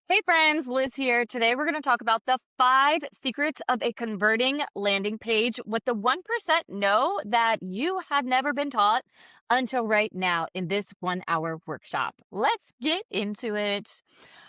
Hey friends, Liz here. Today we're going to talk about the 5 secrets of a converting landing page, what the 1% know that you have never been taught until right now in this 1 hour workshop. Let's get into it.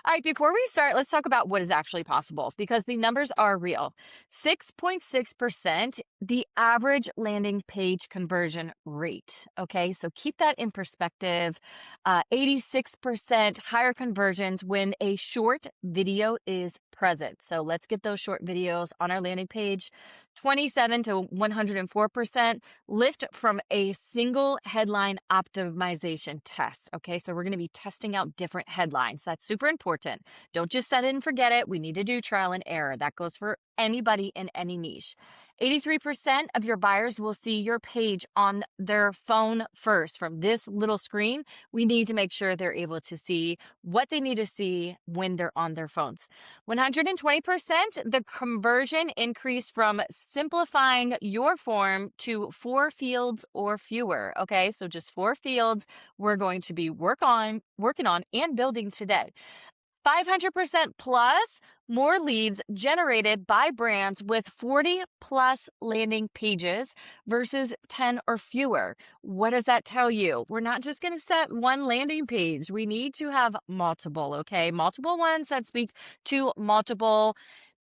All right, before we start, let's talk about what is actually possible because the numbers are real. 6.6%, the average landing page conversion rate. Okay, so keep that in perspective. 86% higher conversions when a short video is present. So let's get those short videos on our landing page. 27 to 104% lift from a single headline optimization test. Okay, so we're going to be testing out different headlines. That's super important. Don't just set it and forget it. We need to do trial and error. That goes for anybody in any niche. 83% of your buyers will see your page on their phone first from this little screen. We need to make sure they're able to see what they need to see when they're on their phones. 120%, the conversion increase from simplifying your form to 4 fields or fewer. Okay, so just 4 fields we're going to be working on and building today. 500% plus more leads generated by brands with 40 plus landing pages versus 10 or fewer. What does that tell you? We're not just going to set one landing page. We need to have multiple, okay? Multiple ones that speak to multiple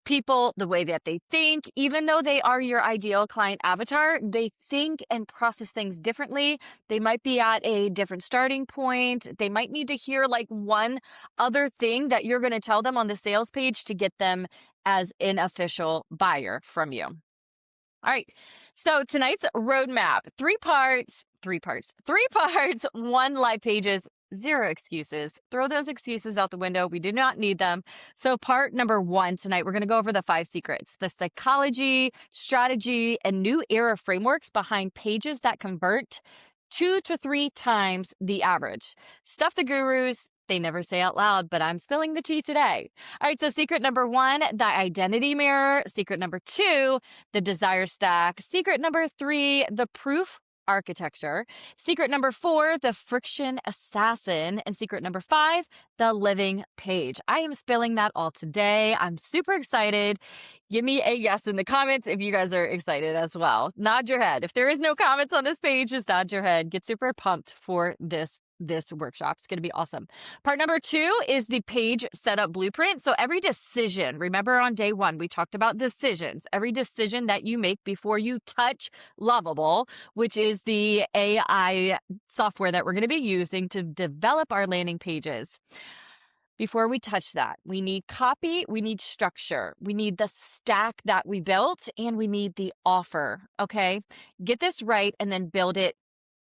people, the way that they think, even though they are your ideal client avatar, they think and process things differently. They might be at a different starting point. They might need to hear like one other thing that you're going to tell them on the sales page to get them as an official buyer from you. All right. So tonight's roadmap, three parts, 1 live pages, 0 excuses. Throw those excuses out the window. We do not need them. So part number 1 tonight, we're going to go over the 5 secrets, the psychology, strategy, and new era frameworks behind pages that convert 2 to 3 times the average. Stuff the gurus. They never say out loud, but I'm spilling the tea today. All right, so secret number 1, the identity mirror. Secret number 2, the desire stack. Secret number 3, the proof architecture. Secret number 4, the friction assassin. And secret number 5, the living page. I am spilling that all today. I'm super excited. Give me a yes in the comments if you guys are excited as well. Nod your head. If there is no comments on this page, just nod your head. Get super pumped for this workshop. It's going to be awesome. Part number 2 is the page setup blueprint. So every decision, remember on day 1, we talked about decisions. Every decision that you make before you touch Lovable, which is the AI software that we're going to be using to develop our landing pages. Before we touch that, we need copy, we need structure, we need the stack that we built, and we need the offer, okay? Get this right and then build it.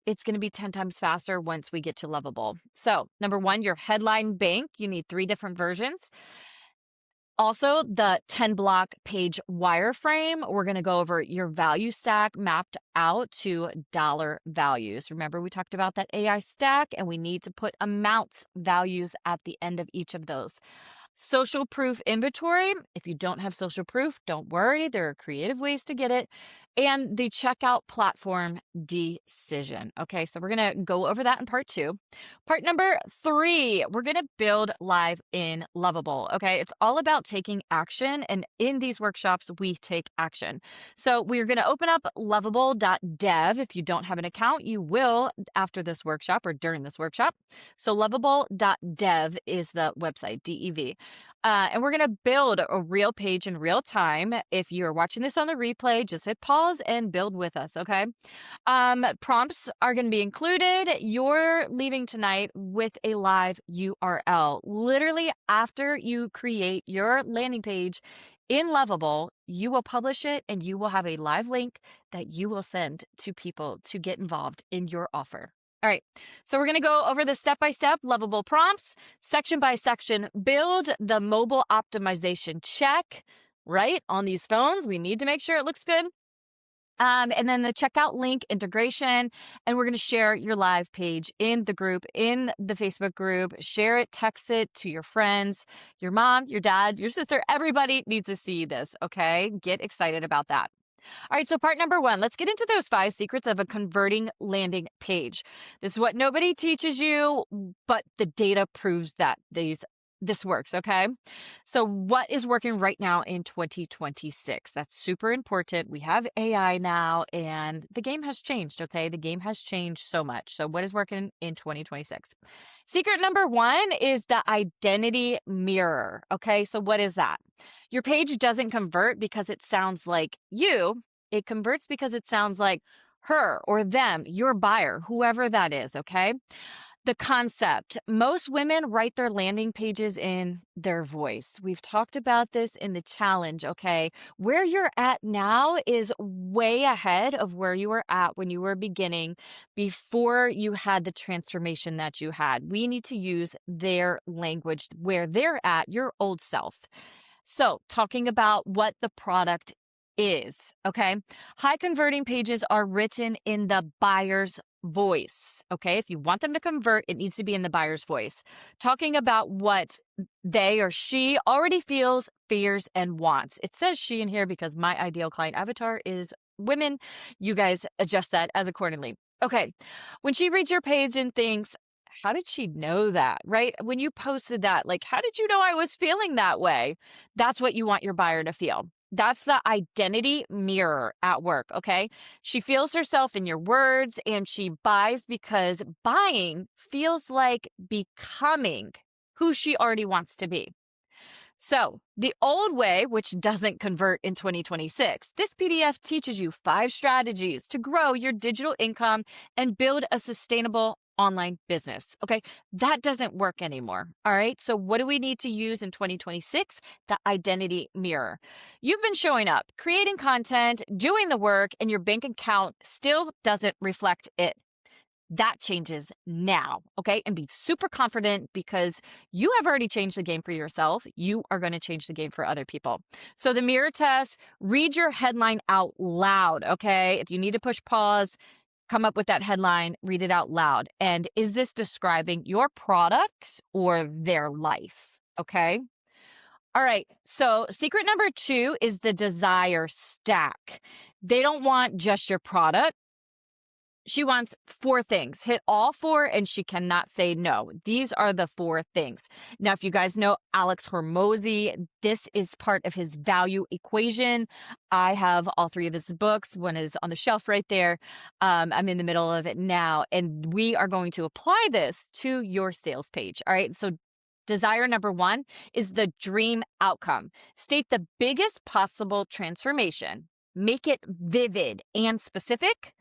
It's going to be 10 times faster once we get to Lovable. So number 1, your headline bank. You need 3 different versions. Also, the 10 block page wireframe. We're going to go over your value stack mapped out to dollar values. Remember, we talked about that AI stack, and we need to put amounts values at the end of each of those. Social proof inventory. If you don't have social proof, don't worry. There are creative ways to get it. And the checkout platform decision. Okay, so we're going to go over that in part 2. Part number 3, we're going to build live in Lovable. Okay, it's all about taking action. And in these workshops, we take action. So we're going to open up lovable.dev. If you don't have an account, you will after this workshop or during this workshop. So lovable.dev is the website, DEV. And we're going to build a real page in real time. If you're watching this on the replay, just hit pause and build with us, okay? Prompts are going to be included. You're leaving tonight with a live URL. Literally, after you create your landing page in Lovable, you will publish it and you will have a live link that you will send to people to get involved in your offer. All right, so we're going to go over the step-by-step Lovable prompts, section by section, build the mobile optimization check, right? On these phones, we need to make sure it looks good. And then the checkout link integration, and we're going to share your live page in the group, in the Facebook group. Share it, text it to your friends, your mom, your dad, your sister. Everybody needs to see this, okay? Get excited about that. All right, so part number 1, let's get into those 5 secrets of a converting landing page. This is what nobody teaches you, but the data proves that these this works, okay? So what is working right now in 2026? That's super important. We have AI now and the game has changed, okay? The game has changed so much. So what is working in 2026? Secret number 1 is the identity mirror, okay? So what is that? Your page doesn't convert because it sounds like you. It converts because it sounds like her or them, your buyer, whoever that is, okay? The concept. Most women write their landing pages in their voice. We've talked about this in the challenge, okay? Where you're at now is way ahead of where you were at when you were beginning before you had the transformation that you had. We need to use their language where they're at, your old self. So, talking about what the product is, okay? High converting pages are written in the buyer's voice, okay? If you want them to convert, it needs to be in the buyer's voice. Talking about what they or she already feels, fears, and wants. It says she in here because my ideal client avatar is women. You guys adjust that as accordingly. Okay, when she reads your page and thinks, how did she know that, right? When you posted that, like, how did you know I was feeling that way? That's what you want your buyer to feel. That's the identity mirror at work, okay? She feels herself in your words and she buys because buying feels like becoming who she already wants to be. So, the old way, which doesn't convert in 2026, this PDF teaches you 5 strategies to grow your digital income and build a sustainable online business. Okay, that doesn't work anymore. All right, so what do we need to use in 2026? The identity mirror. You've been showing up, creating content, doing the work, and your bank account still doesn't reflect it. That changes now, okay? And be super confident because you have already changed the game for yourself. You are going to change the game for other people. So the mirror test, read your headline out loud, okay? If you need to push pause, come up with that headline, read it out loud. And is this describing your product or their life, okay? All right, so secret number 2 is the desire stack. They don't want just your product. She wants 4 things. Hit all 4 and she cannot say no. These are the 4 things. Now, if you guys know Alex Hormozy, this is part of his value equation. I have all 3 of his books. One is on the shelf right there. I'm in the middle of it now. And we are going to apply this to your sales page. All right. So desire number 1 is the dream outcome. State the biggest possible transformation. Make it vivid and specific,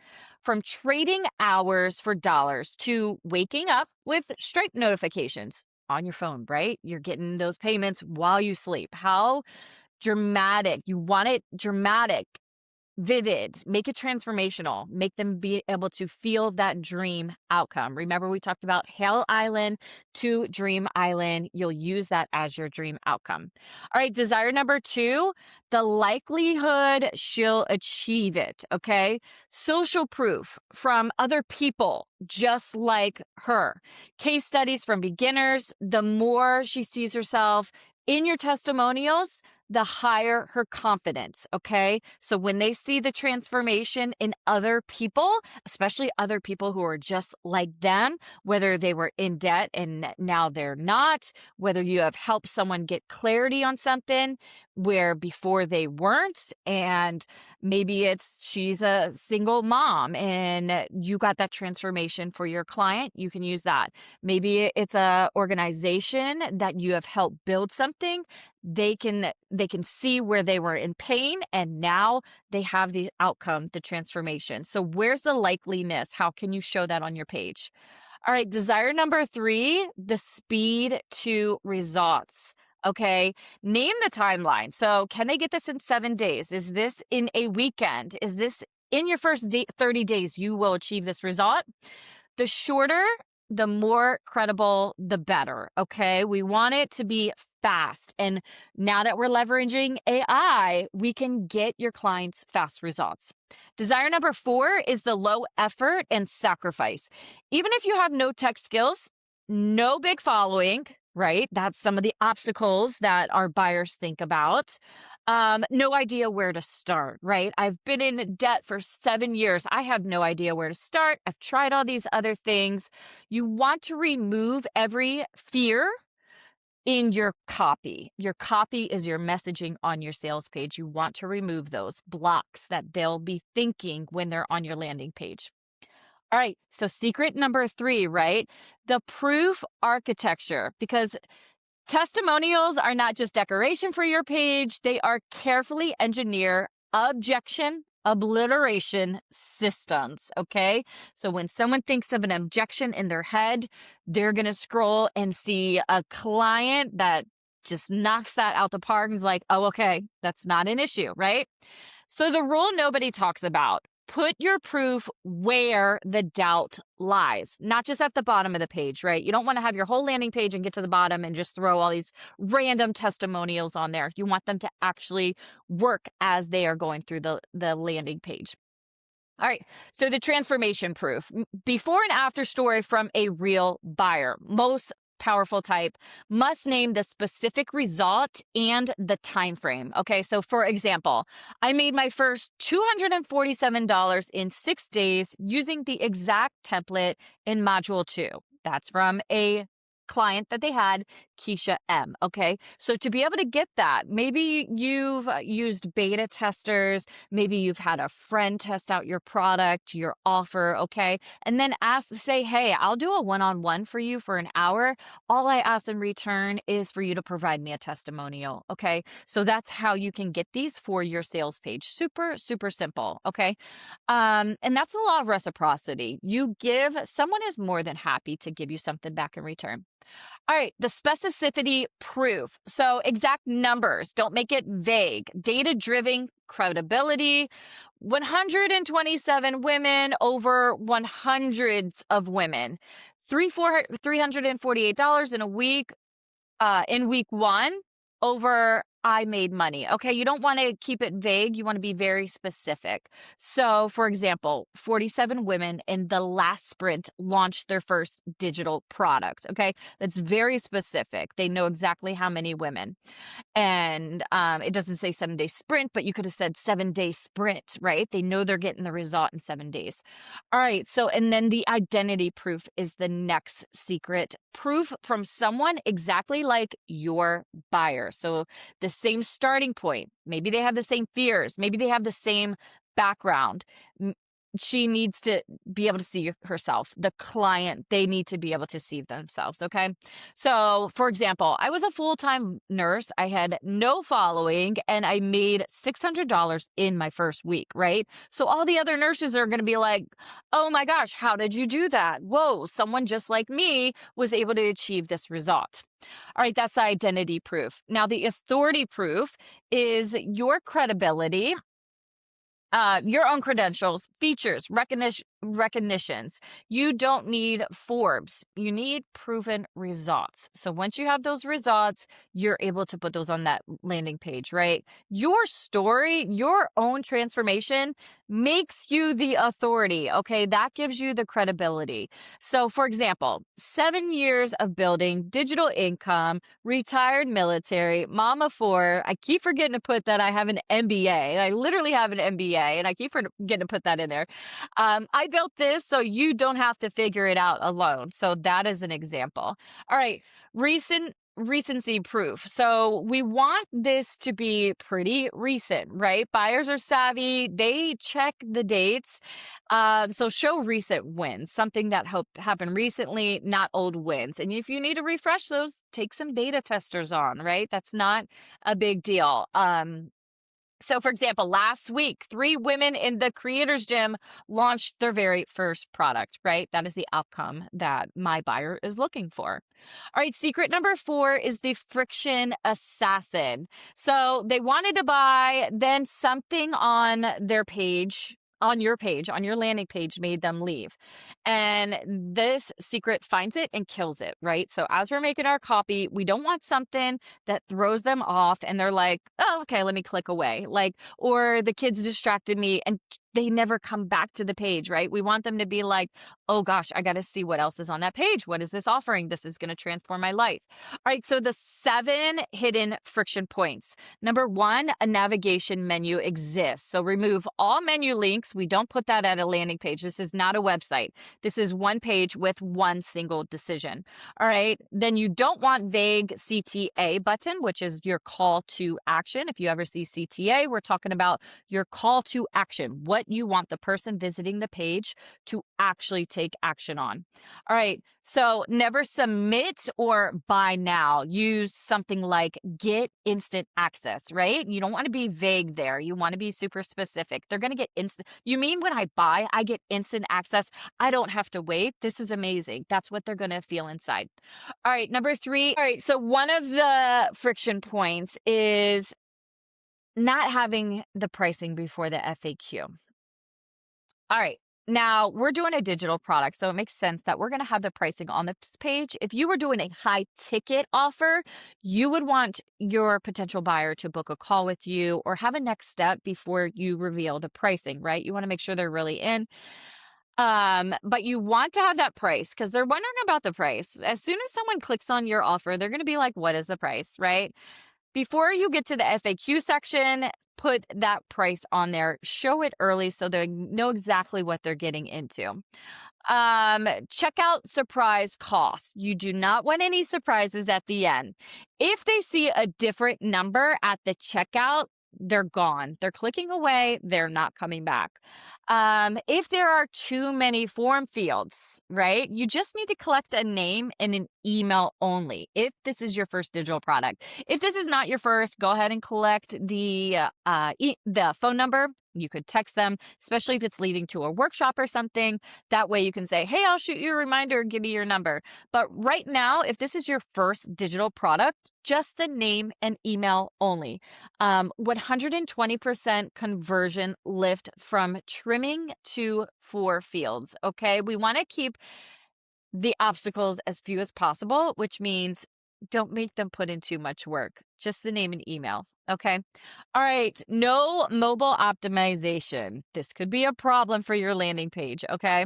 from trading hours for dollars to waking up with Stripe notifications on your phone, right? You're getting those payments while you sleep. How dramatic. You want it dramatic, vivid, make it transformational, make them be able to feel that dream outcome. Remember, we talked about Hell Island to Dream Island. You'll use that as your dream outcome. All right, desire number 2, the likelihood she'll achieve it, okay? Social proof from other people just like her. Case studies from beginners. The more she sees herself in your testimonials, the higher her confidence, okay? So when they see the transformation in other people, especially other people who are just like them, whether they were in debt and now they're not, whether you have helped someone get clarity on something where before they weren't, and maybe she's a single mom and you got that transformation for your client, you can use that. Maybe it's a organization that you have helped build something. They can see where they were in pain and now they have the outcome, the transformation. So where's the likeliness? How can you show that on your page? All right, desire number 3, the speed to results. Okay, name the timeline. So can they get this in 7 days? Is this in a weekend? Is this in your first 30 days you will achieve this result? The shorter, the more credible, the better. Okay, we want it to be fast. And now that we're leveraging AI, we can get your clients fast results. Desire number 4 is the low effort and sacrifice. Even if you have no tech skills, no big following, right? That's some of the obstacles that our buyers think about. No idea where to start, right? I've been in debt for 7 years. I have no idea where to start. I've tried all these other things. You want to remove every fear in your copy. Your copy is your messaging on your sales page. You want to remove those blocks that they'll be thinking when they're on your landing page. All right, so secret number 3, right? The proof architecture, because testimonials are not just decoration for your page, they are carefully engineered objection obliteration systems, okay? So when someone thinks of an objection in their head, they're going to scroll and see a client that just knocks that out the park and is like, oh, okay, that's not an issue, right? So the rule nobody talks about: put your proof where the doubt lies, not just at the bottom of the page, right? You don't want to have your whole landing page and get to the bottom and just throw all these random testimonials on there. You want them to actually work as they are going through the landing page. All right, so the transformation proof, before and after story from a real buyer. Most powerful type must name the specific result and the time frame. Okay, so for example, I made my first $247 in 6 days using the exact template in module 2. That's from a client that they had, Keisha M. Okay, so to be able to get that, maybe you've used beta testers, maybe you've had a friend test out your product, your offer, okay, and then say, hey, I'll do a one-on-one for you for an hour. All I ask in return is for you to provide me a testimonial. Okay, so that's how you can get these for your sales page. Super, super simple. Okay, and that's a law of reciprocity. You give, someone is more than happy to give you something back in return. All right, the specificity proof. So exact numbers, don't make it vague. Data-driven credibility, 127 women over 100s of women. $348 in a week, in week 1 over I made money. Okay, you don't want to keep it vague. You want to be very specific. So, for example, 47 women in the last sprint launched their first digital product. Okay, that's very specific. They know exactly how many women. And it doesn't say 7-day sprint, but you could have said 7-day sprint, right? They know they're getting the result in 7 days. All right. So, and then the identity proof is the next secret. Proof from someone exactly like your buyer. So the same starting point. Maybe they have the same fears. Maybe they have the same background. She needs to be able to see herself. The client, they need to be able to see themselves. Okay. So, for example, I was a full-time nurse. I had no following and I made $600 in my first week. Right. So all the other nurses are going to be like, oh my gosh, how did you do that? Whoa, someone just like me was able to achieve this result. All right, that's the identity proof. Now, the authority proof is your credibility, your own credentials, features, recognitions. You don't need Forbes. You need proven results. So once you have those results, you're able to put those on that landing page, right? Your story, your own transformation makes you the authority. Okay, that gives you the credibility. So for example, 7 years of building digital income, retired military, mom of 4. I keep forgetting to put that I have an MBA. I literally have an MBA and I keep forgetting to put that in there. I built this so you don't have to figure it out alone. So that is an example. All right, recency proof. So we want this to be pretty recent, right? Buyers are savvy. They check the dates. So show recent wins, something that happened recently, not old wins. And if you need to refresh those, take some beta testers on, right? That's not a big deal. So, for example, last week, 3 women in the Creators Gym launched their very first product, right? That is the outcome that my buyer is looking for. All right, secret number 4 is the friction assassin. So they wanted to buy, then something on their page, on your landing page made them leave. And this secret finds it and kills it, right? So as we're making our copy, we don't want something that throws them off and they're like, oh, okay, let me click away. Like, or the kids distracted me and they never come back to the page, right? We want them to be like, oh gosh, I got to see what else is on that page. What is this offering? This is going to transform my life. All right. So the 7 hidden friction points. Number 1, a navigation menu exists. So remove all menu links. We don't put that at a landing page. This is not a website. This is one page with one single decision. All right. Then you don't want vague CTA button, which is your call to action. If you ever see CTA, we're talking about your call to action, what you want the person visiting the page to actually take action on. All right. So never submit or buy now. Use something like get instant access, right? You don't want to be vague there. You want to be super specific. They're going to get instant. You mean when I buy, I get instant access? I don't have to wait. This is amazing. That's what they're going to feel inside. All right. Number 3. All right. So one of the friction points is not having the pricing before the FAQ. All right. Now we're doing a digital product, so it makes sense that we're going to have the pricing on this page. If you were doing a high ticket offer, you would want your potential buyer to book a call with you or have a next step before you reveal the pricing, right? You want to make sure they're really in. But you want to have that price because they're wondering about the price. As soon as someone clicks on your offer, they're going to be like, what is the price, right? Before you get to the FAQ section, put that price on there. Show it early so they know exactly what they're getting into. Checkout surprise costs. You do not want any surprises at the end. If they see a different number at the checkout, they're gone. They're clicking away. They're not coming back. If there are too many form fields, right? You just need to collect a name and an email only if this is your first digital product. If this is not your first, go ahead and collect the phone number. You could text them, especially if it's leading to a workshop or something. That way you can say, hey, I'll shoot you a reminder, give me your number. But right now, if this is your first digital product, just the name and email only. 120% conversion lift from trimming to 4 fields. Okay. We want to keep the obstacles as few as possible, which means don't make them put in too much work. Just the name and email. Okay. All right. No mobile optimization. This could be a problem for your landing page. Okay.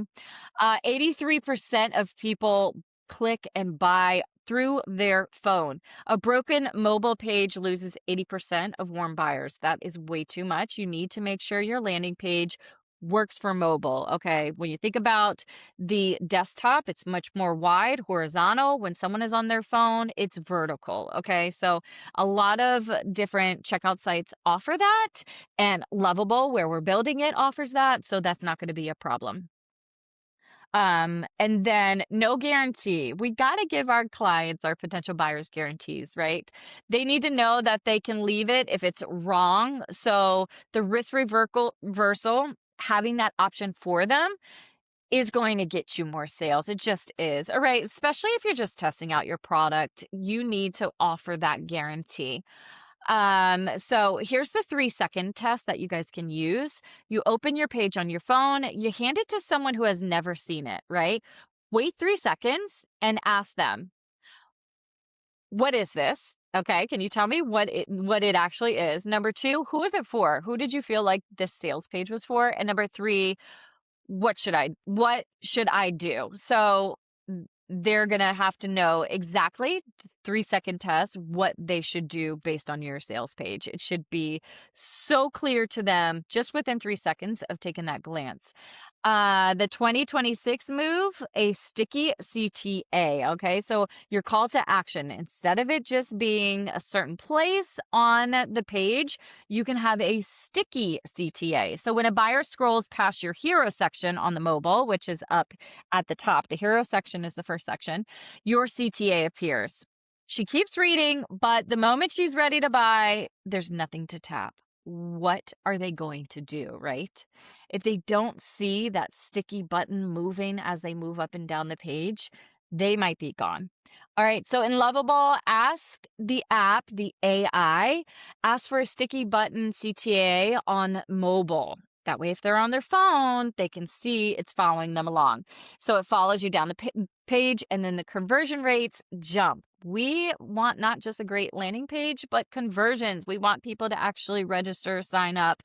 83% of people click and buy through their phone. A broken mobile page loses 80% of warm buyers. That is way too much. You need to make sure your landing page works for mobile. Okay. When you think about the desktop, it's much more wide, horizontal. When someone is on their phone, it's vertical. Okay. So a lot of different checkout sites offer that, and Lovable, where we're building it, offers that. So that's not going to be a problem. And then no guarantee. We got to give our clients, our potential buyers, guarantees, right? They need to know that they can leave it if it's wrong. So the risk reversal, having that option for them is going to get you more sales. It just is. All right. Especially if you're just testing out your product, you need to offer that guarantee. So here's the 3-second test that you guys can use. You open your page on your phone, you hand it to someone who has never seen it, right? Wait 3 seconds and ask them, what is this? Okay, can you tell me what it actually is? Number 2, who is it for? Who did you feel like this sales page was for? And number 3, what should I do? So they're going to have to know exactly, 3-second test, what they should do based on your sales page. It should be so clear to them just within 3 seconds of taking that glance. The 2026 move, a sticky CTA. Okay. So your call to action, instead of it just being a certain place on the page, you can have a sticky CTA. So when a buyer scrolls past your hero section on the mobile, which is up at the top, the hero section is the first section, your CTA appears. She keeps reading, but the moment she's ready to buy, there's nothing to tap. What are they going to do, right? If they don't see that sticky button moving as they move up and down the page, they might be gone. All right, so in Lovable, ask the app, the AI, ask for a sticky button CTA on mobile. That way, if they're on their phone, they can see it's following them along. So it follows you down the page, and then the conversion rates jump. We want not just a great landing page, but conversions. We want people to actually register, sign up,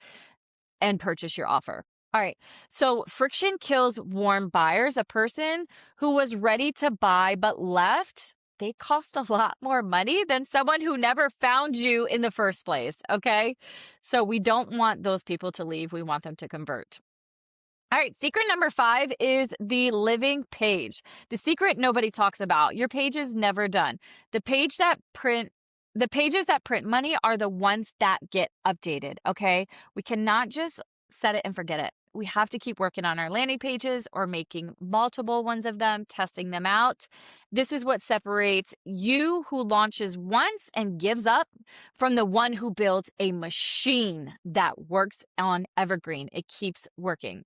and purchase your offer. All right. So friction kills warm buyers. A person who was ready to buy but left, they cost a lot more money than someone who never found you in the first place. Okay. So we don't want those people to leave. We want them to convert. All right, secret number 5 is the living page. The secret nobody talks about. Your page is never done. The pages that print money are the ones that get updated, okay? We cannot just set it and forget it. We have to keep working on our landing pages or making multiple ones of them, testing them out. This is what separates you who launches once and gives up from the one who builds a machine that works on evergreen. It keeps working.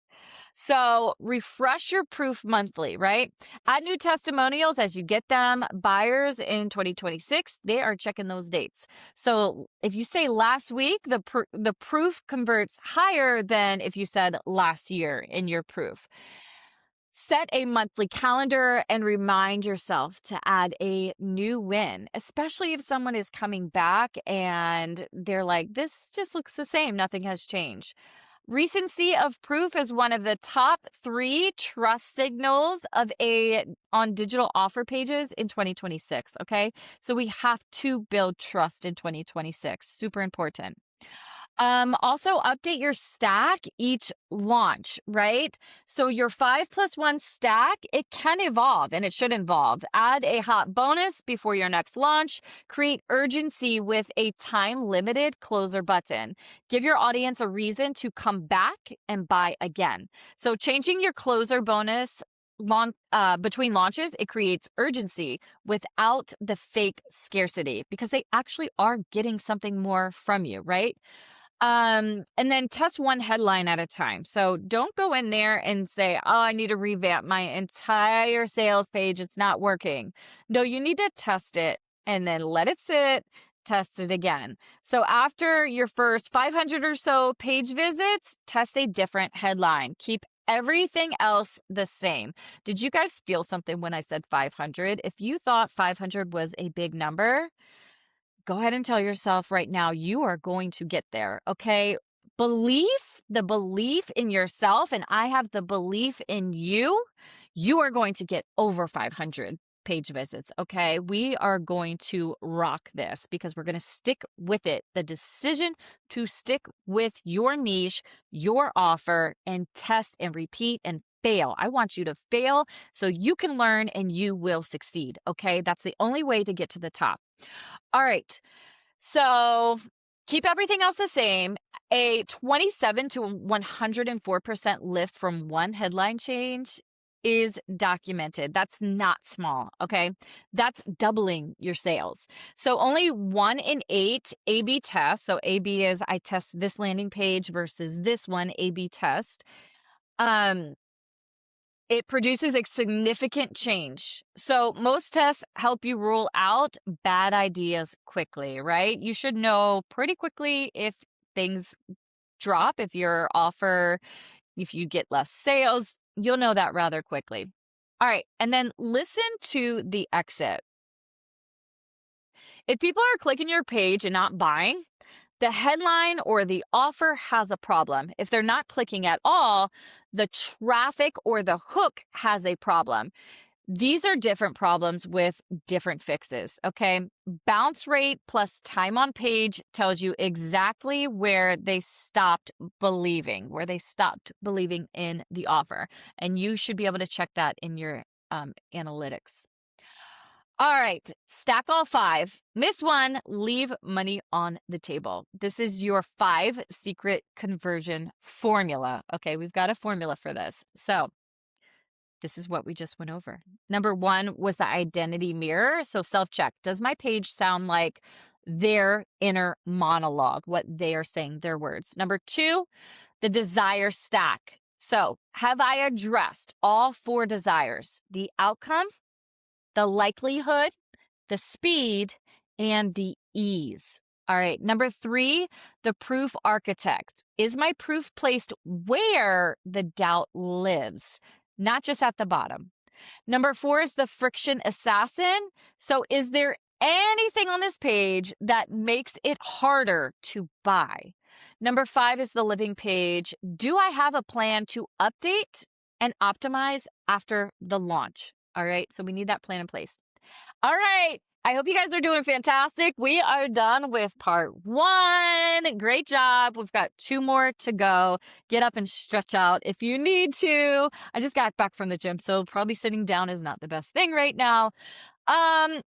So refresh your proof monthly, right? Add new testimonials as you get them. Buyers in 2026, they are checking those dates. So if you say last week, the proof converts higher than if you said last year in your proof. Set a monthly calendar and remind yourself to add a new win, especially if someone is coming back and they're like, this just looks the same, nothing has changed. Recency of proof is one of the top 3 trust signals on digital offer pages in 2026, okay? So we have to build trust in 2026. Super important. Also update your stack each launch, right? So your 5+1 stack, it can evolve and it should evolve. Add a hot bonus before your next launch. Create urgency with a time-limited closer button. Give your audience a reason to come back and buy again. So changing your closer bonus between launches, it creates urgency without the fake scarcity because they actually are getting something more from you, right? And then test one headline at a time. So don't go in there and say, oh, I need to revamp my entire sales page. It's not working. No, you need to test it and then let it sit, test it again. So after your first 500 or so page visits, test a different headline. Keep everything else the same. Did you guys feel something when I said 500? If you thought 500 was a big number, go ahead and tell yourself right now, you are going to get there, okay? The belief in yourself, and I have the belief in you, you are going to get over 500 page visits, okay? We are going to rock this because we're going to stick with it. The decision to stick with your niche, your offer, and test and repeat and fail. I want you to fail so you can learn and you will succeed, okay? That's the only way to get to the top. All right. So keep everything else the same. A 27 to 104% lift from one headline change is documented. That's not small, okay? That's doubling your sales. So only 1 in 8 A/B tests. So A/B is I test this landing page versus this one A/B test. It produces a significant change. So most tests help you rule out bad ideas quickly, right? You should know pretty quickly if things drop, if you get less sales, you'll know that rather quickly. All right. And then listen to the exit. If people are clicking your page and not buying, the headline or the offer has a problem. If they're not clicking at all, the traffic or the hook has a problem. These are different problems with different fixes, okay? Bounce rate plus time on page tells you exactly where they stopped believing in the offer. And you should be able to check that in your analytics. All right, stack all 5. Miss one, leave money on the table. This is your 5 secret conversion formula. Okay, we've got a formula for this. So this is what we just went over. Number 1 was the identity mirror. So self-check. Does my page sound like their inner monologue, what they are saying, their words? Number 2, the desire stack. So have I addressed all 4 desires? The outcome, the likelihood, the speed, and the ease. All right. Number 3, the proof architect. Is my proof placed where the doubt lives, not just at the bottom? Number 4 is the friction assassin. So is there anything on this page that makes it harder to buy? Number 5 is the living page. Do I have a plan to update and optimize after the launch? All right, so we need that plan in place. All right, I hope you guys are doing fantastic. We are done with part 1. Great job. We've got 2 more to go. Get up and stretch out if you need to. I just got back from the gym, so probably sitting down is not the best thing right now.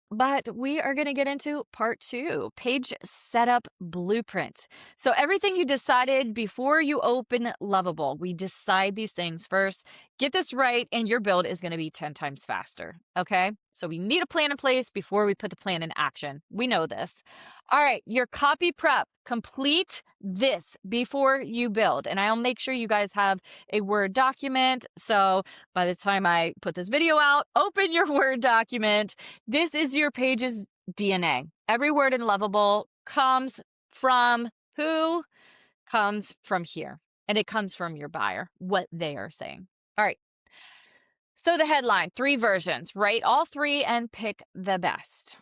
But we are going to get into part 2, page setup blueprint. So everything you decided before you open Lovable, we decide these things first. Get this right, and your build is going to be 10 times faster. Okay. So we need a plan in place before we put the plan in action. We know this. All right. Your copy prep, complete this before you build. And I'll make sure you guys have a Word document. So by the time I put this video out, open your Word document. This is your page's DNA. Every word in Lovable comes from who? Comes from here. And it comes from your buyer, what they are saying. All right. So the headline, 3 versions, write all 3 and pick the best.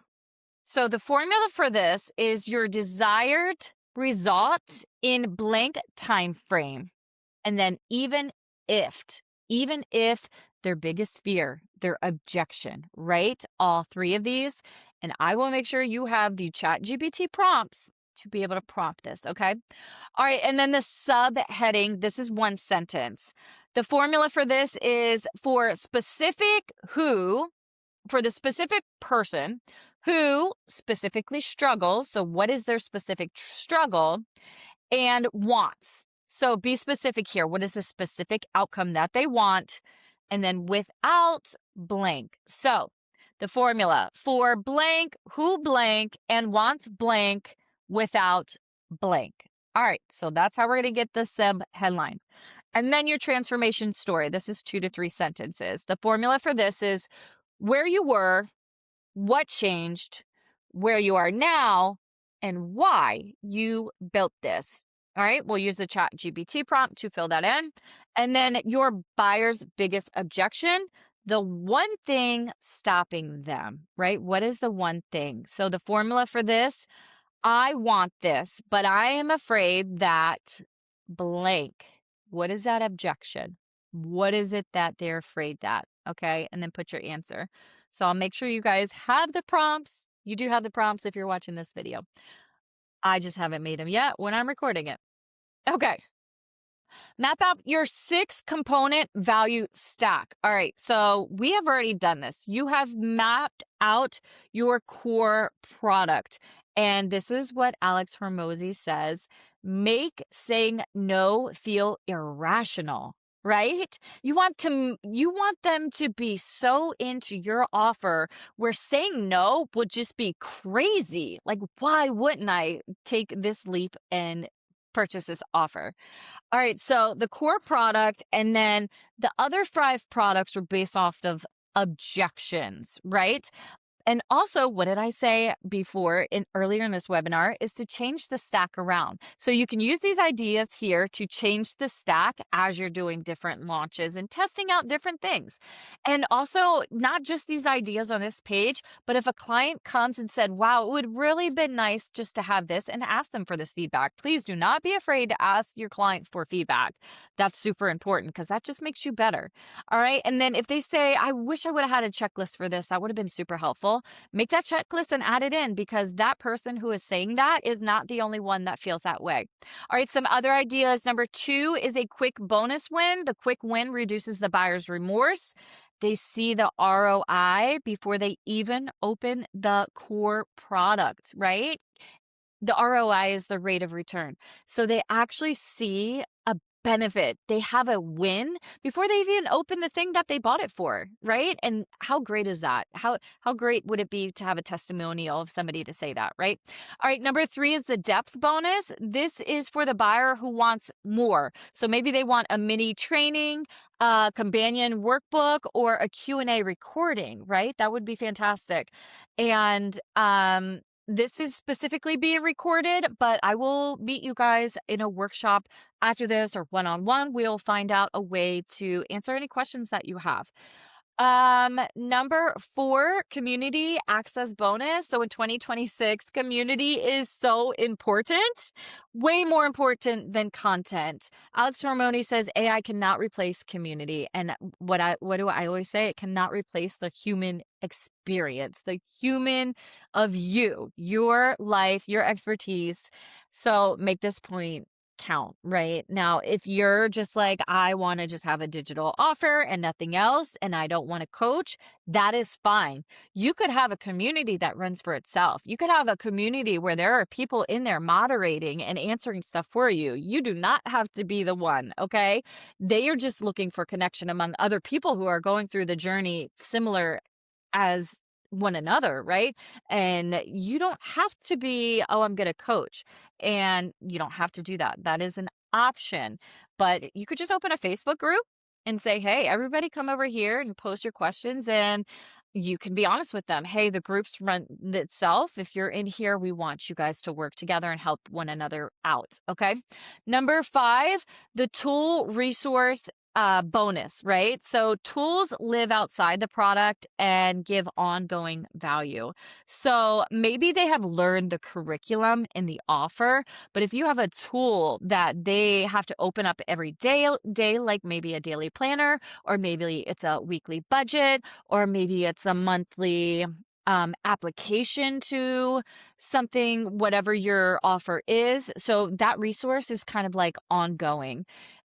So the formula for this is your desired result in blank time frame. And then even if their biggest fear, their objection, right? All 3 of these. And I will make sure you have the ChatGPT prompts to be able to prompt this, okay? All right, and then the subheading, this is 1 sentence. The formula for this is for the specific person who specifically struggles. So what is their specific struggle and wants? So be specific here. What is the specific outcome that they want? And then without blank. So the formula for blank, who blank, and wants blank without blank. All right, so that's how we're going to get the sub headline. And then your transformation story. This is 2 to 3 sentences. The formula for this is where you were, what changed, where you are now, and why you built this. All right, we'll use the ChatGPT prompt to fill that in. And then your buyer's biggest objection, the one thing stopping them, right? What is the one thing? So the formula for this, I want this, but I am afraid that blank. What is that objection? What is it that they're afraid that? Okay, and then put your answer. So I'll make sure you guys have the prompts. You do have the prompts if you're watching this video. I just haven't made them yet when I'm recording it. Okay. Map out your 6 component value stack. All right, so we have already done this. You have mapped out your core product. And this is what Alex Hormozy says, make saying no feel irrational, right? You want them to be so into your offer where saying no would just be crazy. Like, why wouldn't I take this leap and purchase this offer? All right, so the core product and then the other 5 products were based off of objections, right? And also, what did I say before earlier in this webinar is to change the stack around. So you can use these ideas here to change the stack as you're doing different launches and testing out different things. And also, not just these ideas on this page, but if a client comes and said, wow, it would really been nice just to have this, and ask them for this feedback. Please do not be afraid to ask your client for feedback. That's super important because that just makes you better. All right. And then if they say, I wish I would have had a checklist for this, that would have been super helpful. Make that checklist and add it in because that person who is saying that is not the only one that feels that way. All right, some other ideas. Number 2 is a quick bonus win. The quick win reduces the buyer's remorse. They see the ROI before they even open the core product, right? The ROI is the rate of return. So they actually see a benefit. They have a win before they even open the thing that they bought it for, right? And how great is that? How great would it be to have a testimonial of somebody to say that, right? All right, number 3 is the depth bonus. This is for the buyer who wants more. So maybe they want a mini training, a companion workbook, or a Q&A recording, right? That would be fantastic. And this is specifically being recorded, but I will meet you guys in a workshop after this or one-on-one. We'll find out a way to answer any questions that you have. Number 4, community access bonus. So in 2026, community is so important, way more important than content. Alex Hormoni says AI cannot replace community. And what do I always say? It cannot replace the human experience, the human of you, your life, your expertise. So make this point count, right? Now, if you're just like, I want to just have a digital offer and nothing else, and I don't want to coach, that is fine. You could have a community that runs for itself. You could have a community where there are people in there moderating and answering stuff for you. You do not have to be the one, okay? They are just looking for connection among other people who are going through the journey similar as one another, right? And you don't have to be, oh, I'm going to coach. And you don't have to do that. That is an option. But you could just open a Facebook group and say, hey, everybody come over here and post your questions. And you can be honest with them. Hey, the group's run itself. If you're in here, we want you guys to work together and help one another out. Okay. Number 5, the tool resource bonus, right? So tools live outside the product and give ongoing value. So maybe they have learned the curriculum in the offer, but if you have a tool that they have to open up every day, like maybe a daily planner, or maybe it's a weekly budget, or maybe it's a monthly application to something, whatever your offer is. So that resource is kind of like ongoing.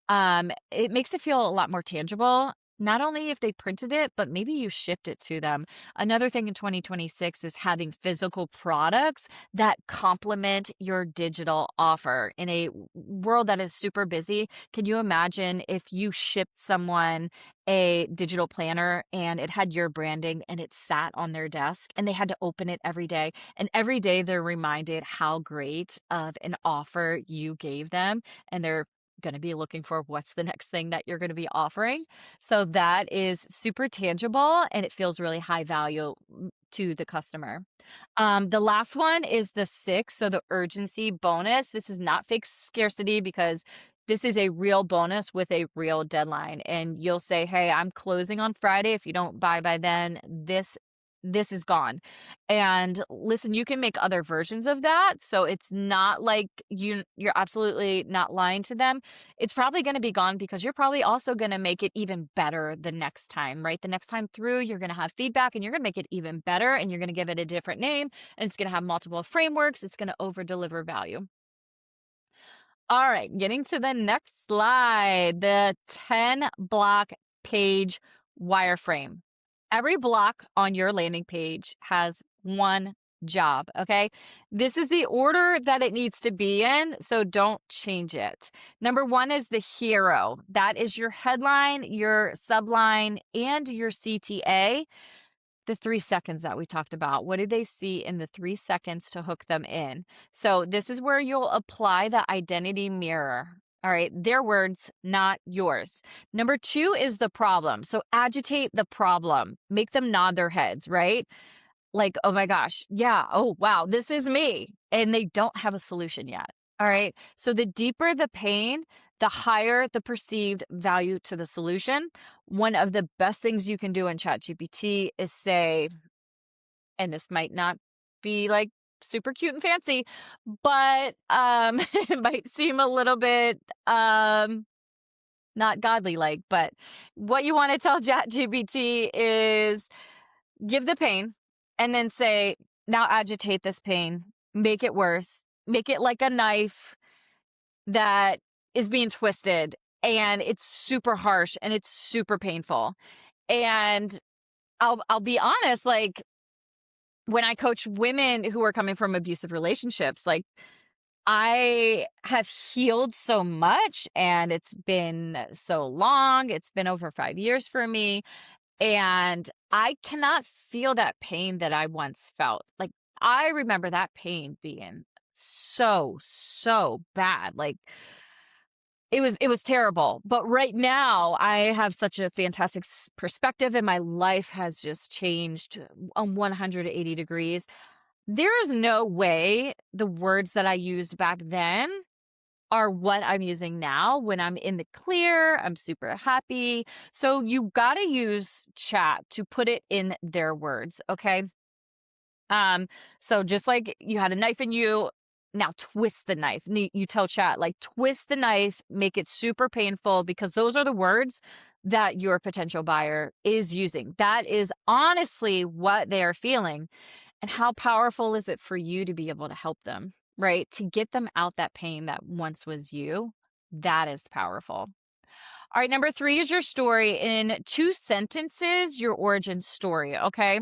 It makes it feel a lot more tangible, not only if they printed it, but maybe you shipped it to them. Another thing in 2026 is having physical products that complement your digital offer. In a world that is super busy, can you imagine if you shipped someone a digital planner and it had your branding and it sat on their desk and they had to open it every day, and every day they're reminded how great of an offer you gave them, and they're going to be looking for what's the next thing that you're going to be offering. So that is super tangible and it feels really high value to the customer. The last one is the 6, so the urgency bonus. This is not fake scarcity because this is a real bonus with a real deadline. And you'll say, hey, I'm closing on Friday. If you don't buy by then, this is gone. And listen, you can make other versions of that. So it's not like you're absolutely not lying to them. It's probably going to be gone because you're probably also going to make it even better the next time, right? The next time through, you're going to have feedback and you're going to make it even better, and you're going to give it a different name, and it's going to have multiple frameworks. It's going to over deliver value. All right, getting to the next slide, the 10 block page wireframe. Every block on your landing page has one job, okay? This is the order that it needs to be in, so don't change it. Number 1 is the hero. That is your headline, your subline, and your CTA. The 3 seconds that we talked about. What do they see in the 3 seconds to hook them in? So this is where you'll apply the identity mirror. All right, their words, not yours. Number 2 is the problem. So agitate the problem. Make them nod their heads, right? Like, oh my gosh, yeah, oh wow, this is me. And they don't have a solution yet. All right. So the deeper the pain, the higher the perceived value to the solution. One of the best things you can do in ChatGPT is say, and this might not be like super cute and fancy, but it might seem a little bit not godly like, but what you want to tell ChatGPT is give the pain and then say, now agitate this pain, make it worse, make it like a knife that is being twisted, and it's super harsh and it's super painful. And I'll be honest, like when I coach women who are coming from abusive relationships, like I have healed so much and it's been so long. It's been over 5 years for me. And I cannot feel that pain that I once felt. Like I remember that pain being so bad. Like it was terrible. But right now I have such a fantastic perspective and my life has just changed on 180 degrees. There is no way the words that I used back then are what I'm using now when I'm in the clear. I'm super happy. So you got to use chat to put it in their words. Okay. Um, so just like you had a knife in you, now twist the knife. You tell chat, like, twist the knife, make it super painful, because those are the words that your potential buyer is using. That is honestly what they are feeling. And how powerful is it for you to be able to help them, right? To get them out that pain that once was you. That is powerful. All right, number 3 is your story. In 2 sentences, your origin story, okay?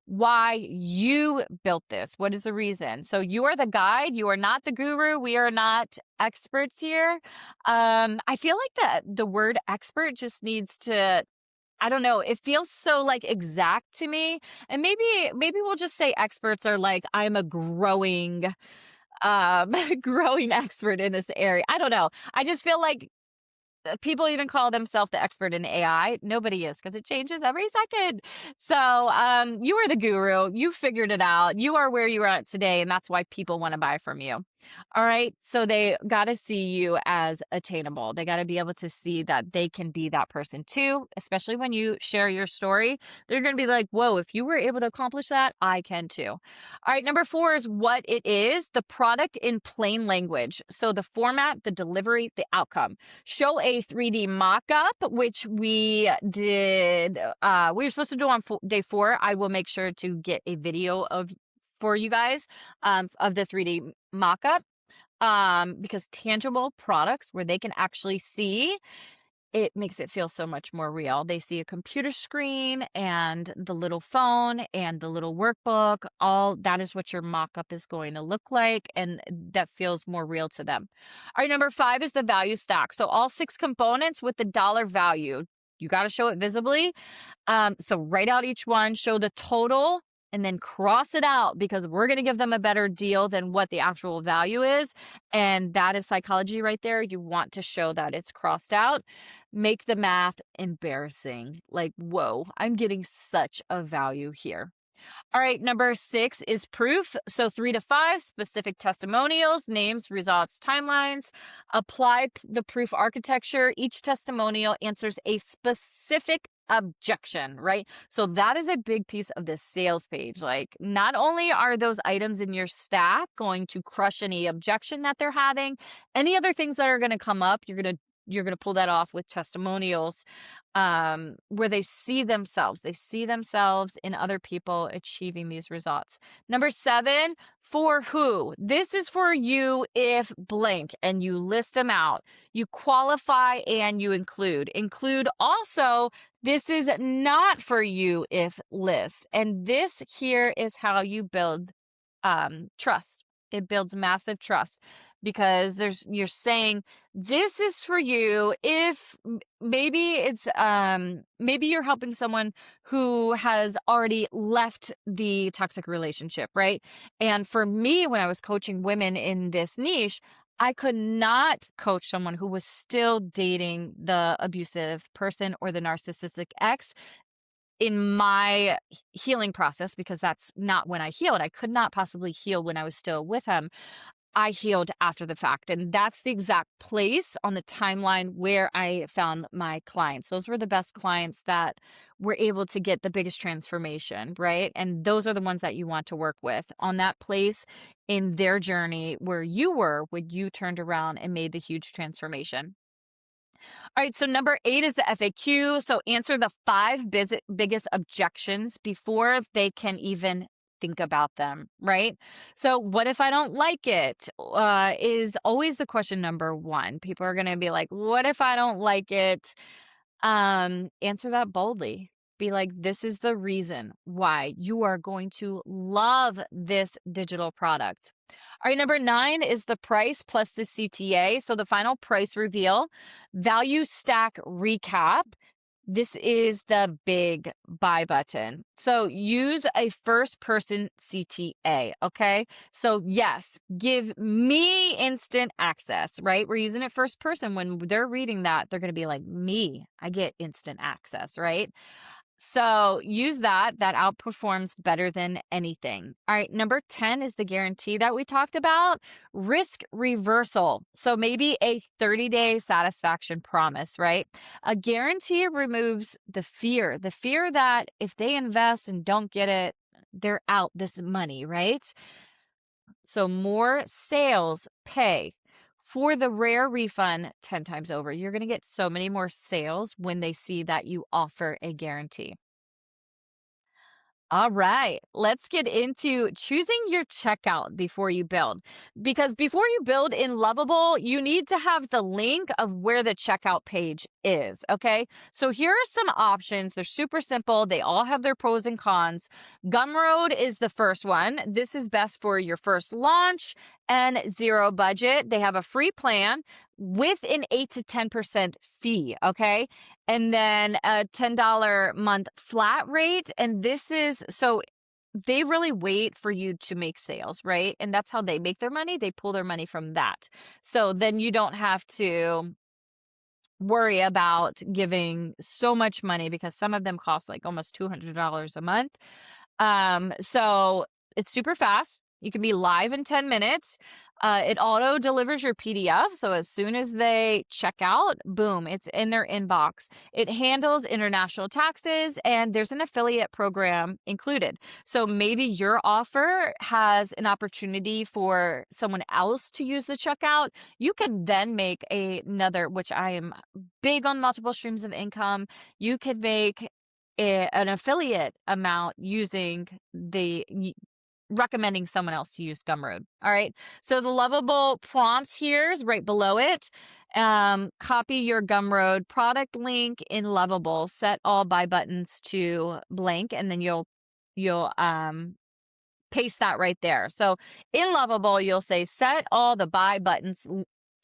Why you built this. What is the reason? So you are the guide. You are not the guru. We are not experts here. I feel like the word expert just needs to, I don't know, it feels so like exact to me. And maybe we'll just say experts are like, I'm a growing growing expert in this area. I don't know. I just feel like people even call themselves the expert in AI. Nobody is, because it changes every second. So you are the guru. You figured it out. You are where you are at today, and that's why people want to buy from you. All right. So they got to see you as attainable. They got to be able to see that they can be that person too, especially when you share your story. They're going to be like, whoa, if you were able to accomplish that, I can too. All right. Number 4 is what it is, the product in plain language. So the format, the delivery, the outcome. Show a 3D mock-up, which we did. We were supposed to do on day 4. I will make sure to get a video for you guys of the 3D mock-up, because tangible products where they can actually see, it makes it feel so much more real. They see a computer screen and the little phone and the little workbook. All that is what your mock-up is going to look like, and that feels more real to them. All right, number 5 is the value stack. So all 6 components with the dollar value. You got to show it visibly. So write out each one, show the total, and then cross it out, because we're going to give them a better deal than what the actual value is. And that is psychology right there. You want to show that it's crossed out. Make the math embarrassing. Like, whoa, I'm getting such a value here. All right, number 6 is proof. So 3 to 5, specific testimonials, names, results, timelines. Apply the proof architecture. Each testimonial answers a specific objection, right? So that is a big piece of this sales page. Like, not only are those items in your stack going to crush any objection that they're having, any other things that are going to come up, you're going to pull that off with testimonials, where they see themselves in other people achieving these results. Number 7, for who? This is for you if blank, and you list them out. You qualify and you include also, this is not for you if list. And this here is how you build trust. It builds massive trust, because you're saying this is for you if maybe it's maybe you're helping someone who has already left the toxic relationship, right? And for me, when I was coaching women in this niche, I could not coach someone who was still dating the abusive person or the narcissistic ex in my healing process, because that's not when I healed. I could not possibly heal when I was still with him. I healed after the fact. And that's the exact place on the timeline where I found my clients. Those were the best clients that were able to get the biggest transformation, right? And those are the ones that you want to work with on that place in their journey where you were when you turned around and made the huge transformation. All right, so number 8 is the FAQ. So answer the 5 biggest objections before they can even think about them, right? So what if I don't like it? Is always the question number 1. People are going to be like, what if I don't like it? Answer that boldly. Be like, this is the reason why you are going to love this digital product. All right, number 9 is the price plus the CTA. So the final price reveal, value stack recap. This is the big buy button. So use a first person CTA, okay? So yes, give me instant access, right? We're using it first person. When they're reading that, they're going to be like, me, I get instant access, right? So use that. That outperforms better than anything. All right. Number 10 is the guarantee that we talked about. Risk reversal. So maybe a 30-day satisfaction promise, right? A guarantee removes the fear that if they invest and don't get it, they're out this money, right? So more sales pay for the rare refund 10 times over. You're going to get so many more sales when they see that you offer a guarantee. All right, let's get into choosing your checkout before you build. Because before you build in Lovable, you need to have the link of where the checkout page is. Okay, so here are some options. They're super simple, they all have their pros and cons. Gumroad is the first one. This is best for your first launch and zero budget. They have a free plan with an 8 to 10% fee. Okay, and then a $10 month flat rate. And this is so they really wait for you to make sales, right? And that's how they make their money. They pull their money from that. So then you don't have to worry about giving so much money because some of them cost like almost $200 a month. So it's super fast. You can be live in 10 minutes. It auto delivers your PDF. So as soon as they check out, boom, it's in their inbox. It handles international taxes and there's an affiliate program included. So maybe your offer has an opportunity for someone else to use the checkout. You can then make another, which I am big on multiple streams of income. You could make an affiliate amount using recommending someone else to use Gumroad. All right. So the Lovable prompt here is right below it. Copy your Gumroad product link in Lovable. Set all buy buttons to blank, and then you'll paste that right there. So in Lovable, you'll say set all the buy buttons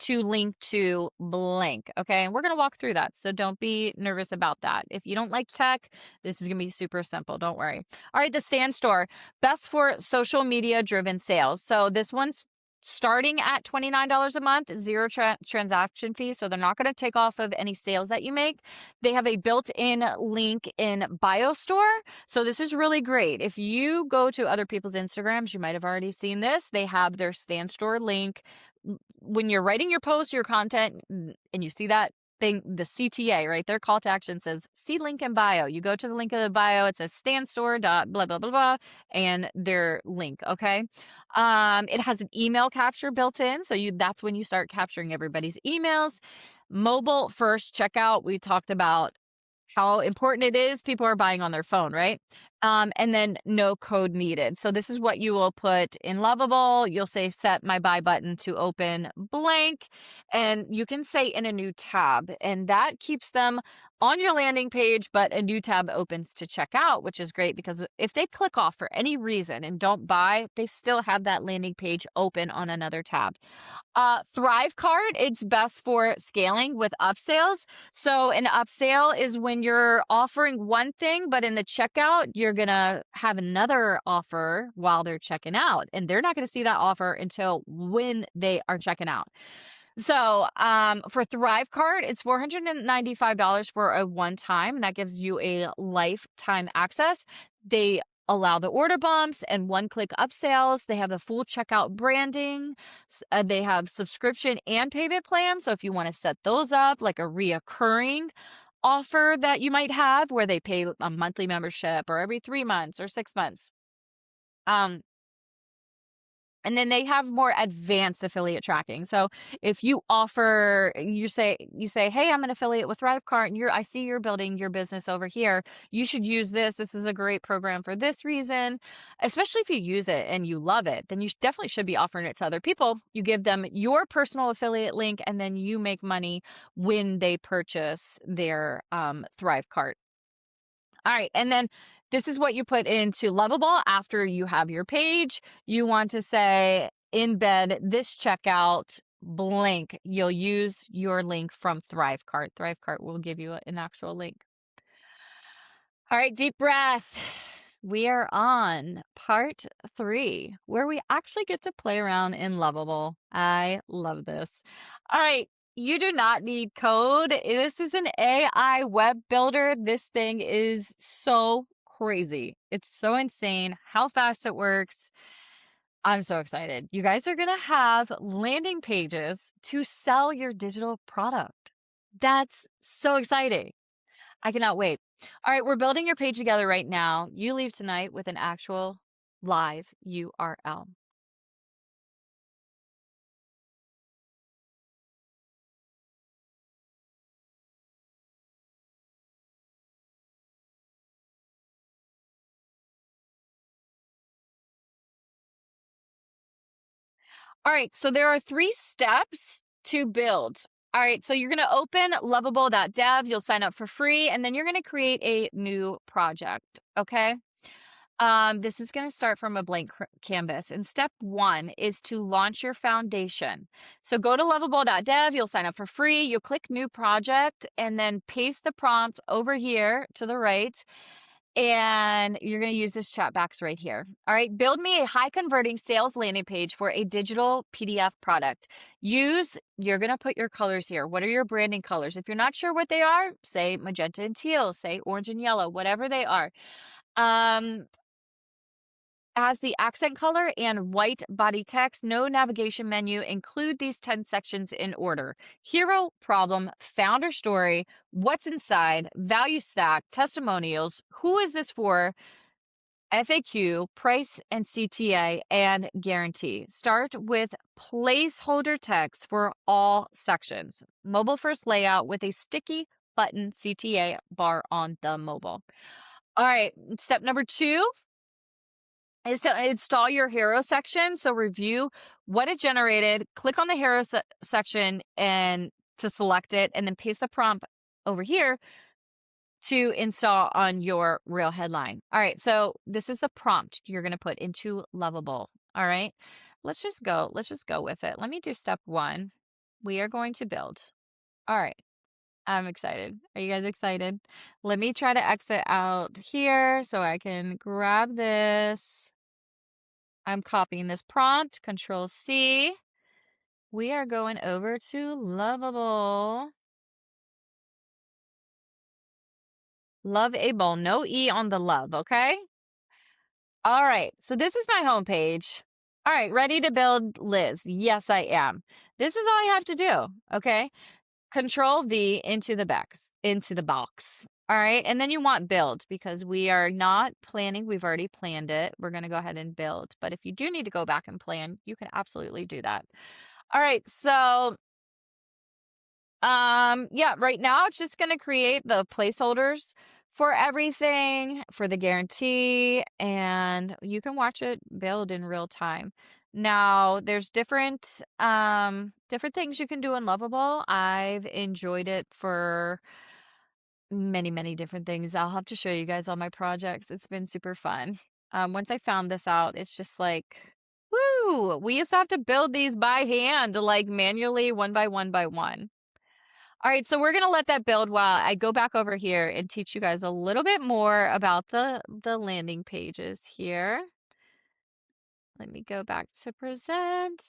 to link to blank. Okay. And we're going to walk through that. So don't be nervous about that. If you don't like tech, this is going to be super simple. Don't worry. All right. The Stand Store, best for social media driven sales. So this one's starting at $29 a month, zero transaction fee. So they're not going to take off of any sales that you make. They have a built-in link in BioStore. So this is really great. If you go to other people's Instagrams, you might have already seen this. They have their Stand Store link. When you're writing your post, your content, and you see that thing, the CTA, right? Their call to action says, see link in bio. You go to the link of the bio, it says standstore dot blah, blah, blah, blah, and their link, okay? It has an email capture built in. So that's when you start capturing everybody's emails. Mobile first checkout. We talked about how important it is. People are buying on their phone, right? And then no code needed. So this is what you will put in Lovable. You'll say set my buy button to open blank, and you can say in a new tab, and that keeps them on your landing page, but a new tab opens to check out, which is great because if they click off for any reason and don't buy, they still have that landing page open on another tab. Thrive Card, it's best for scaling with upsales. So an upsale is when you're offering one thing, but in the checkout, you're going to have another offer while they're checking out. And they're not going to see that offer until when they are checking out. So for Thrive Card, it's $495 for a one-time, and that gives you a lifetime access. They allow the order bumps and one-click upsells. They have the full checkout branding. They have subscription and payment plans. So if you want to set those up, like a reoccurring offer that you might have where they pay a monthly membership or every 3 months or 6 months. And then they have more advanced affiliate tracking. So if you offer, you say, hey, I'm an affiliate with Thrivecart, and I see you're building your business over here. You should use this. This is a great program for this reason. Especially if you use it and you love it, then you definitely should be offering it to other people. You give them your personal affiliate link, and then you make money when they purchase their Thrivecart. All right. And then this is what you put into Lovable after you have your page. You want to say, embed this checkout blank. You'll use your link from Thrivecart. Thrivecart will give you an actual link. All right. Deep breath. We are on part 3, where we actually get to play around in Lovable. I love this. All right. You do not need code. This is an AI web builder. This thing is so crazy. It's so insane how fast it works. I'm so excited. You guys are going to have landing pages to sell your digital product. That's so exciting. I cannot wait. All right, we're building your page together right now. You leave tonight with an actual live URL. All right, so there are 3 steps to build. All right, so you're going to open lovable.dev, you'll sign up for free, and then you're going to create a new project, okay? This is going to start from a blank canvas. And step 1 is to launch your foundation. So go to lovable.dev, you'll sign up for free, you'll click new project, and then paste the prompt over here to the right. And you're going to use this chat box right here. All right, build me a high converting sales landing page for a digital PDF product. You're going to put your colors here. What are your branding colors? If you're not sure what they are, say magenta and teal, say orange and yellow, whatever they are. As the accent color and white body text, no navigation menu. Include these 10 sections in order: hero, problem, founder story, what's inside, value stack, testimonials, who is this for, FAQ, price and CTA, and guarantee. Start with placeholder text for all sections. Mobile first layout with a sticky button CTA bar on the mobile. All right, step number 2 is to install your hero section. So review what it generated, click on the hero section and to select it, and then paste the prompt over here to install on your real headline. All right, so this is the prompt you're going to put into Lovable. All right, let's just go with it. Let me do step 1. We are going to build. All right, I'm excited. Are you guys excited? Let me try to exit out here so I can grab this. I'm copying this prompt, Control C. We are going over to Lovable. Loveable, no E on the love, okay? All right, so this is my homepage. All right, ready to build Liz? Yes, I am. This is all I have to do, okay? Control V into the box. All right, and then you want build because we are not planning. We've already planned it. We're going to go ahead and build. But if you do need to go back and plan, you can absolutely do that. All right, so yeah, right now it's just going to create the placeholders for everything, for the guarantee, and you can watch it build in real time. Now, there's different things you can do in Lovable. I've enjoyed it for many different things. I'll have to show you guys all my projects. It's been super fun. Once I found this out, it's just like, woo! We used to have to build these by hand, like manually, one by one. All right, so we're going to let that build while I go back over here and teach you guys a little bit more about the landing pages here. Let me go back to present.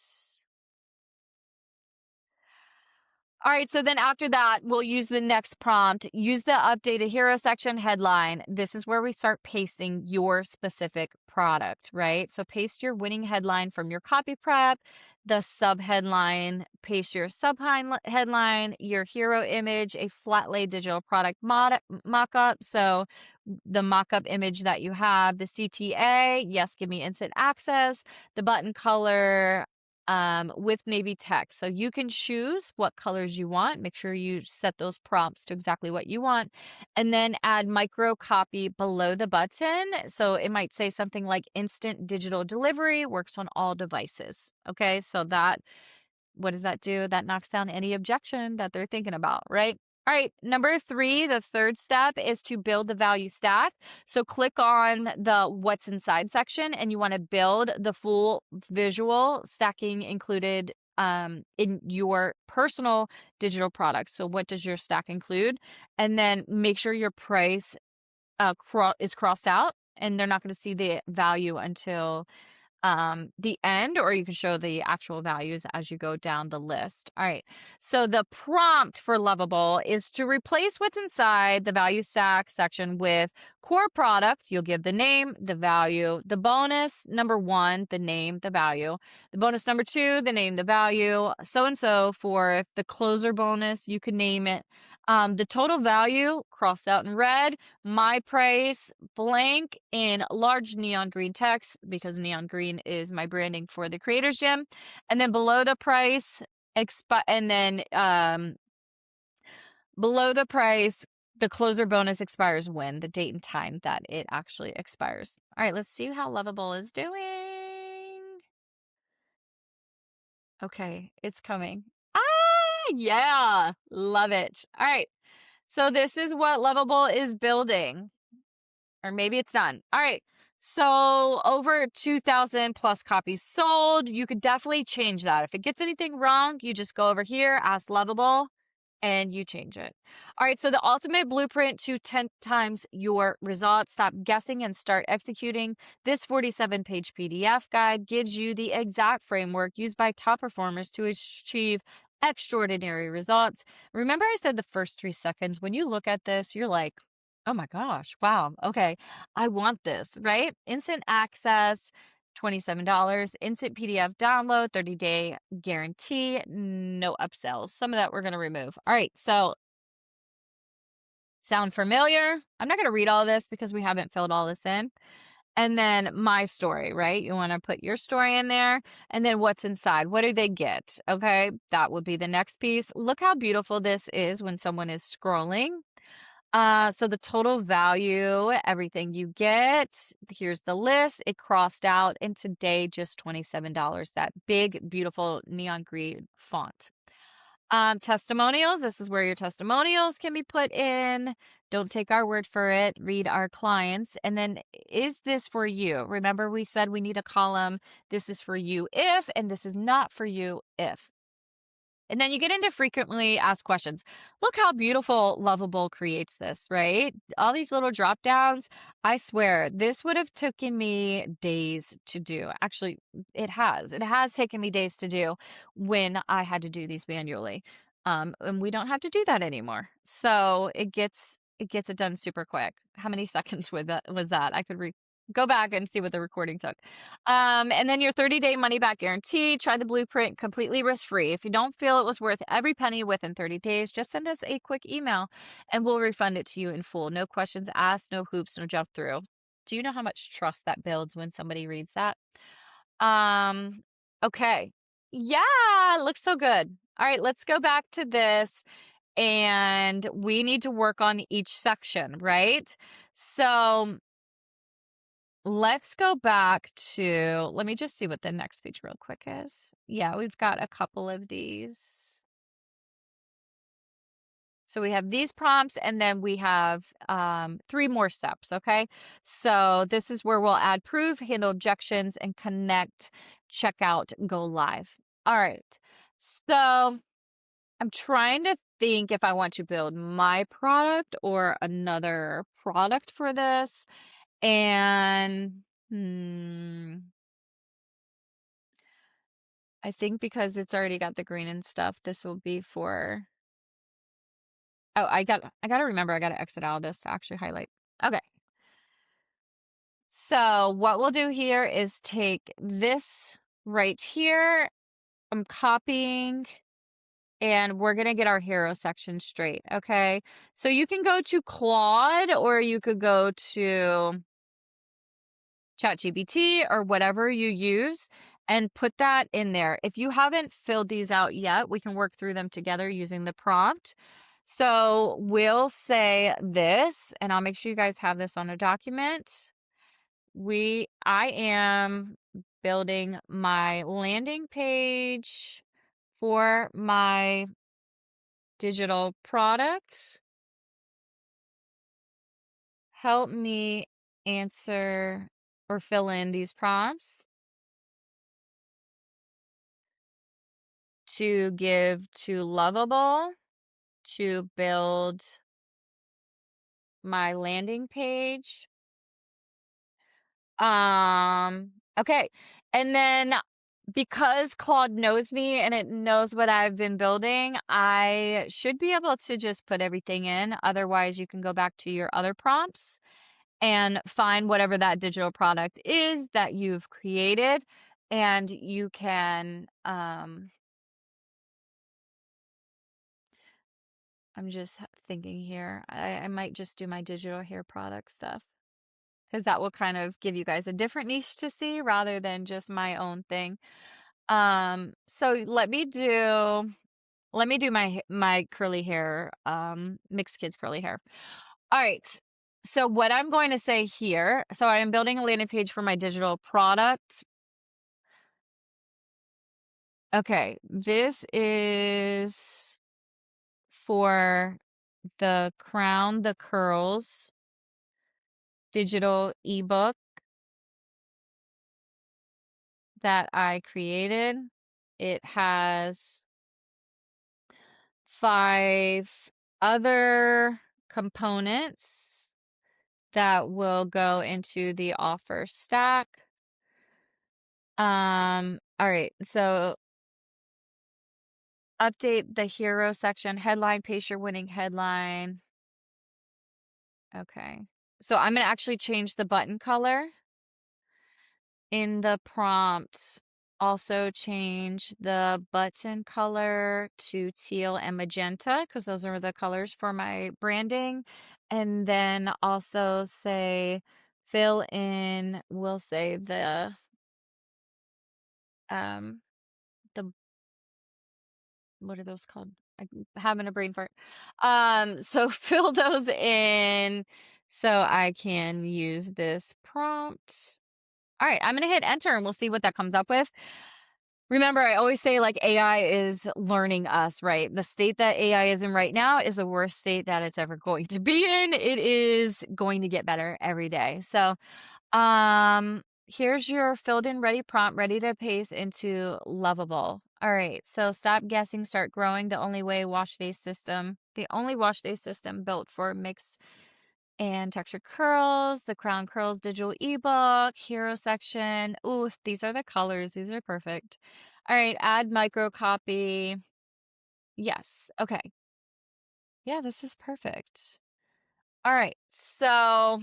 All right, so then after that, we'll use the next prompt. Use the updated hero section headline. This is where we start pasting your specific product, right? So paste your winning headline from your copy prep, the sub headline, paste your sub headline, your hero image, a flat lay digital product mock-up. So the mock-up image that you have, the CTA, yes, give me instant access, the button color, with navy text. So you can choose what colors you want. Make sure you set those prompts to exactly what you want, and then add micro copy below the button. So it might say something like instant digital delivery, works on all devices. Okay, so that, what does that do? That knocks down any objection that they're thinking about, right? All right, number 3, the third step is to build the value stack. So click on the what's inside section and you want to build the full visual stacking included in your personal digital products. So what does your stack include? And then make sure your price is crossed out, and they're not going to see the value until the end, or you can show the actual values as you go down the list. All right. So the prompt for Lovable is to replace what's inside the value stack section with core product. You'll give the name, the value, the bonus number 1, the name, the value, the bonus number 2, the name, the value, so and so forth. The closer bonus, you can name it. The total value crossed out in red, my price blank in large neon green text, because neon green is my branding for the Creators Gym. And then below the price, below the price, the closer bonus expires when, the date and time that it actually expires. All right, let's see how Lovable is doing. Okay, it's coming. Yeah, love it. All right, so this is what Lovable is building. Or maybe it's done. All right. So over 2,000 plus copies sold. You could definitely change that. If it gets anything wrong, you just go over here, ask Lovable, and you change it. All right. So the ultimate blueprint to 10 times your results. Stop guessing and start executing. This 47-page PDF guide gives you the exact framework used by top performers to achieve extraordinary results. Remember, I said the first 3 seconds. When you look at this, you're like, oh my gosh, wow, okay, I want this, right? Instant access, $27, instant PDF download, 30-day guarantee, no upsells. Some of that we're going to remove. All right, so sound familiar? I'm not going to read all this because we haven't filled all this in. And then my story, right? You want to put your story in there, and then what's inside. What do they get? Okay, that would be the next piece. Look how beautiful this is when someone is scrolling. So the total value, everything you get, here's the list. It crossed out, and today just $27. That big, beautiful neon green font. Testimonials. This is where your testimonials can be put in. Don't take our word for it. Read our clients. And then, is this for you? Remember, we said we need a column. This is for you if, and this is not for you if. And then you get into frequently asked questions. Look how beautiful Lovable creates this, right? All these little drop downs. I swear, this would have taken me days to do. Actually, it has. It has taken me days to do when I had to do these manually. And we don't have to do that anymore. So it gets it done super quick. How many seconds was that? I could go back and see what the recording took. And then your 30-day money-back guarantee. Try the blueprint completely risk-free. If you don't feel it was worth every penny within 30 days, just send us a quick email and we'll refund it to you in full. No questions asked, no hoops, no jump through. Do you know how much trust that builds when somebody reads that? Okay. Yeah, it looks so good. All right, let's go back to this. And we need to work on each section, right? So let's go back to, let me just see what the next page real quick is. Yeah, we've got a couple of these. So we have these prompts, and then we have 3 more steps, okay? So this is where we'll add proof, handle objections, and connect, checkout, go live. All right. So I'm trying to think if I want to build my product or another product for this. And I think because it's already got the green and stuff, this will be for, oh, I got to remember, I got to exit out of this to actually highlight. Okay. So what we'll do here is take this right here. I'm copying, and we're going to get our hero section straight. Okay. So you can go to Claude, or you could go to ChatGPT or whatever you use and put that in there. If you haven't filled these out yet, we can work through them together using the prompt. So we'll say this, and I'll make sure you guys have this on a document. I am building my landing page for my digital product. Help me answer or fill in these prompts to give to Lovable to build my landing page. Okay. And then because Claude knows me and it knows what I've been building, I should be able to just put everything in. Otherwise, you can go back to your other prompts and find whatever that digital product is that you've created. And you can, I'm just thinking here, I might just do my digital hair product stuff because that will kind of give you guys a different niche to see rather than just my own thing. So let me do my curly hair, mixed kids curly hair. All right. So what I'm going to say here, so I am building a landing page for my digital product. Okay, this is for the Crown the Curls digital ebook that I created. It has 5 other components that will go into the offer stack. All right, so update the hero section, headline, paste your winning headline. Okay, so I'm gonna actually change the button color in the prompt. Also change the button color to teal and magenta because those are the colors for my branding. And then also say fill in, we'll say the the what are those called? I'm having a brain fart. So fill those in so I can use this prompt. All right, I'm gonna hit enter and we'll see what that comes up with. Remember, I always say like AI is learning us, right? The state that AI is in right now is the worst state that it's ever going to be in. It is going to get better every day. So, here's your filled in ready prompt, ready to paste into Lovable. All right, so stop guessing, start growing. The only wash day system built for mixed and texture curls, the Crown Curls digital ebook, hero section. Ooh, these are the colors. These are perfect. All right, add micro copy. Yes. Okay. Yeah, this is perfect. All right. So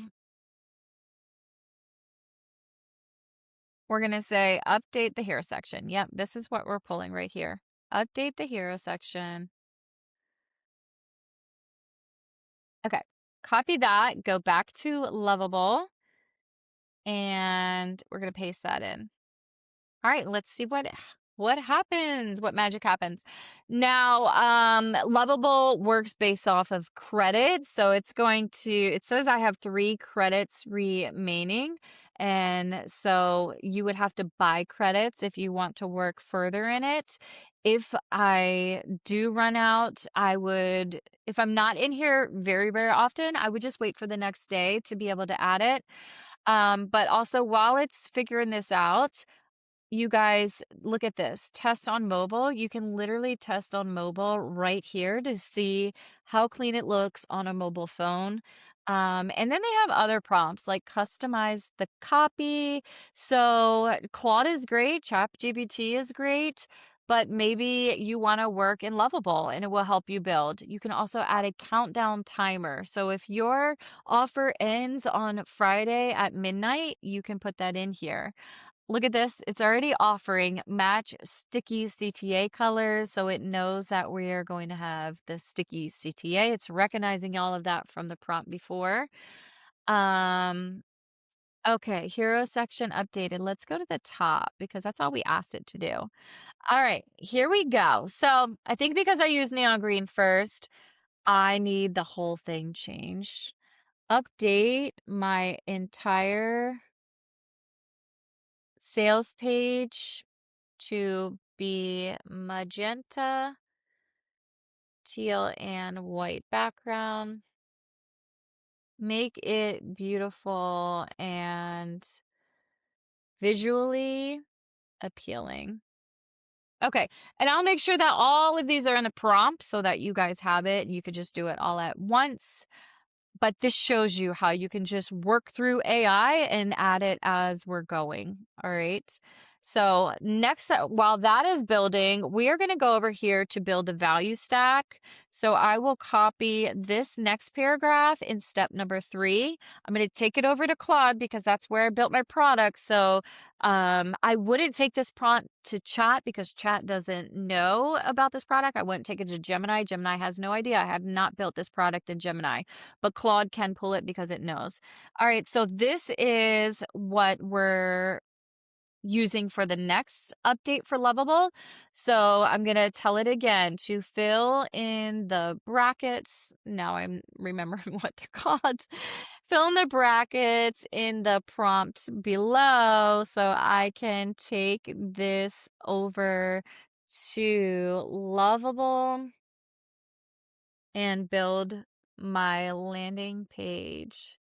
we're going to say update the hero section. Yep, this is what we're pulling right here. Update the hero section. Okay. Copy that, go back to Lovable, and we're going to paste that in. All right, let's see what happens, what magic happens. Now, Lovable works based off of credits. So it says I have 3 credits remaining. And so you would have to buy credits if you want to work further in it. If I do run out, if I'm not in here very, very often, I would just wait for the next day to be able to add it. But also while it's figuring this out, you guys, look at this. Test on mobile. You can literally test on mobile right here to see how clean it looks on a mobile phone. And then they have other prompts like customize the copy. So Claude is great, ChatGPT is great, but maybe you want to work in Lovable and it will help you build. You can also add a countdown timer. So if your offer ends on Friday at midnight, you can put that in here. Look at this. It's already offering match sticky CTA colors. So it knows that we're going to have the sticky CTA. It's recognizing all of that from the prompt before. Okay, hero section updated. Let's go to the top because that's all we asked it to do. All right, here we go. So I think because I used neon green first, I need the whole thing changed. Update my entire sales page to be magenta, teal, and white background. Make it beautiful and visually appealing. Okay, and I'll make sure that all of these are in the prompt so that you guys have it. You could just do it all at once. But this shows you how you can just work through AI and add it as we're going. All right. So next, while that is building, we are going to go over here to build a value stack. So I will copy this next paragraph in step number 3. I'm going to take it over to Claude because that's where I built my product. So I wouldn't take this prompt to chat because chat doesn't know about this product. I wouldn't take it to Gemini. Gemini has no idea. I have not built this product in Gemini, but Claude can pull it because it knows. All right, so this is what we're using for the next update for Lovable. So I'm going to tell it again to fill in the brackets. Now I'm remembering what they're called. Fill in the brackets in the prompt below so I can take this over to Lovable and build my landing page.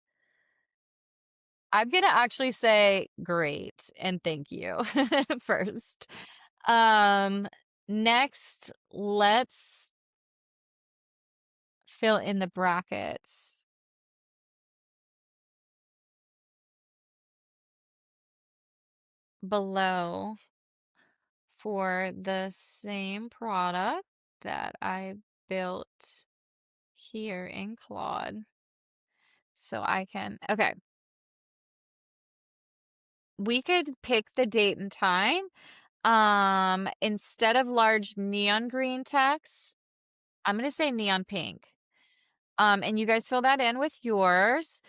I'm gonna actually say great and thank you first. Um, Next, let's fill in the brackets below for the same product that I built here in Claude. So I can, okay, we could pick the date and time. Instead of large neon green text, I'm going to say neon pink. And you guys fill that in with yours.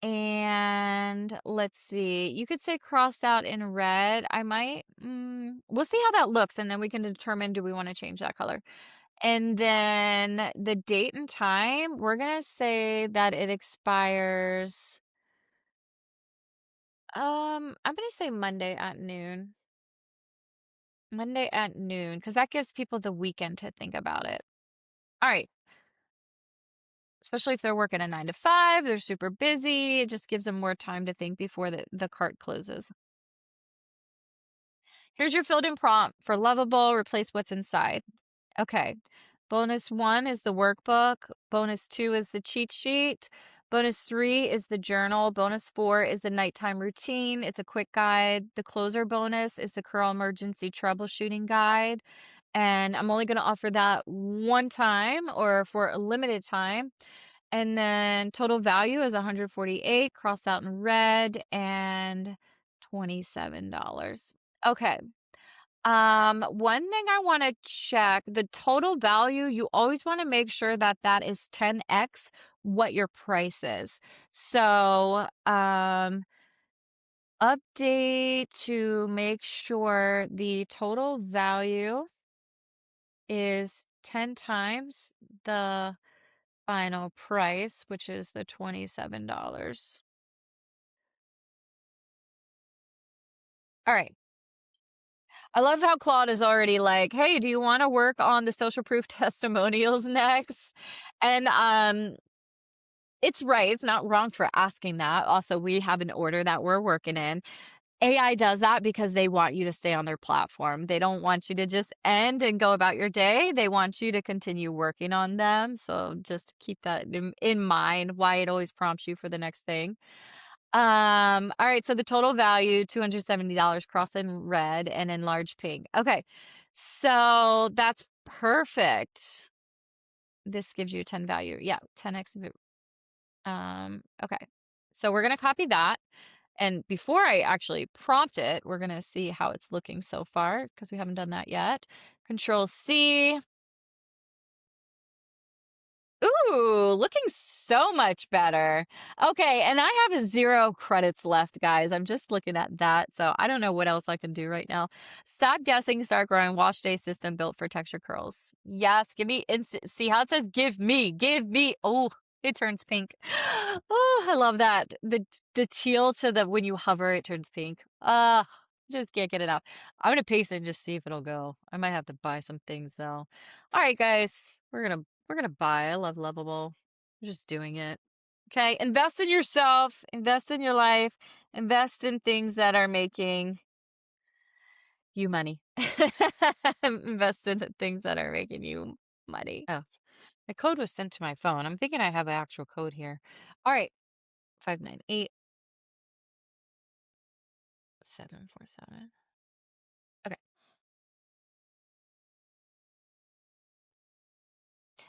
And let's see, you could say crossed out in red. I might, we'll see how that looks. And then we can determine, do we want to change that color? And then the date and time, we're going to say that it expires. I'm going to say Monday at noon. Monday at noon, because that gives people the weekend to think about it. All right. Especially if they're working a 9 to 5, they're super busy. It just gives them more time to think before the cart closes. Here's your filled in prompt for Lovable. Replace what's inside. Okay. Bonus 1 is the workbook. Bonus 2 is the cheat sheet. Bonus 3 is the journal. Bonus 4 is the nighttime routine. It's a quick guide. The closer bonus is the curl emergency troubleshooting guide. And I'm only going to offer that one time or for a limited time. And then total value is 148, crossed out in red, and $27. Okay. One thing I want to check, the total value, you always want to make sure that that is 10x what your price is. So, update to make sure the total value is 10 times the final price, which is the $27. All right. I love how Claude is already like, hey, do you want to work on the social proof testimonials next? And it's right. It's not wrong for asking that. Also, we have an order that we're working in. AI does that because they want you to stay on their platform. They don't want you to just end and go about your day. They want you to continue working on them. So just keep that in mind, why it always prompts you for the next thing. All right, so the total value, $270, crossed in red and in large pink. Okay, so that's perfect. This gives you 10 value. Yeah, 10x of it. Okay. So we're gonna copy that. And before I actually prompt it, we're gonna see how it's looking so far because we haven't done that yet. Control C. Ooh, looking so much better. Okay, and I have 0 credits left, guys. I'm just looking at that, so I don't know what else I can do right now. Stop guessing, start growing. Wash day system built for texture curls. Yes, give me instant. See how it says give me, give me. Oh, it turns pink. Oh, I love that. The teal to the when you hover, it turns pink. Just can't get it out. I'm gonna paste it and just see if it'll go. I might have to buy some things though. All right, guys, we're gonna buy. I love Lovable. I'm just doing it. Okay, invest in yourself. Invest in your life. Invest in things that are making you money. Invest in the things that are making you money. Oh, the code was sent to my phone. I'm thinking I have an actual code here. All right, 598 747.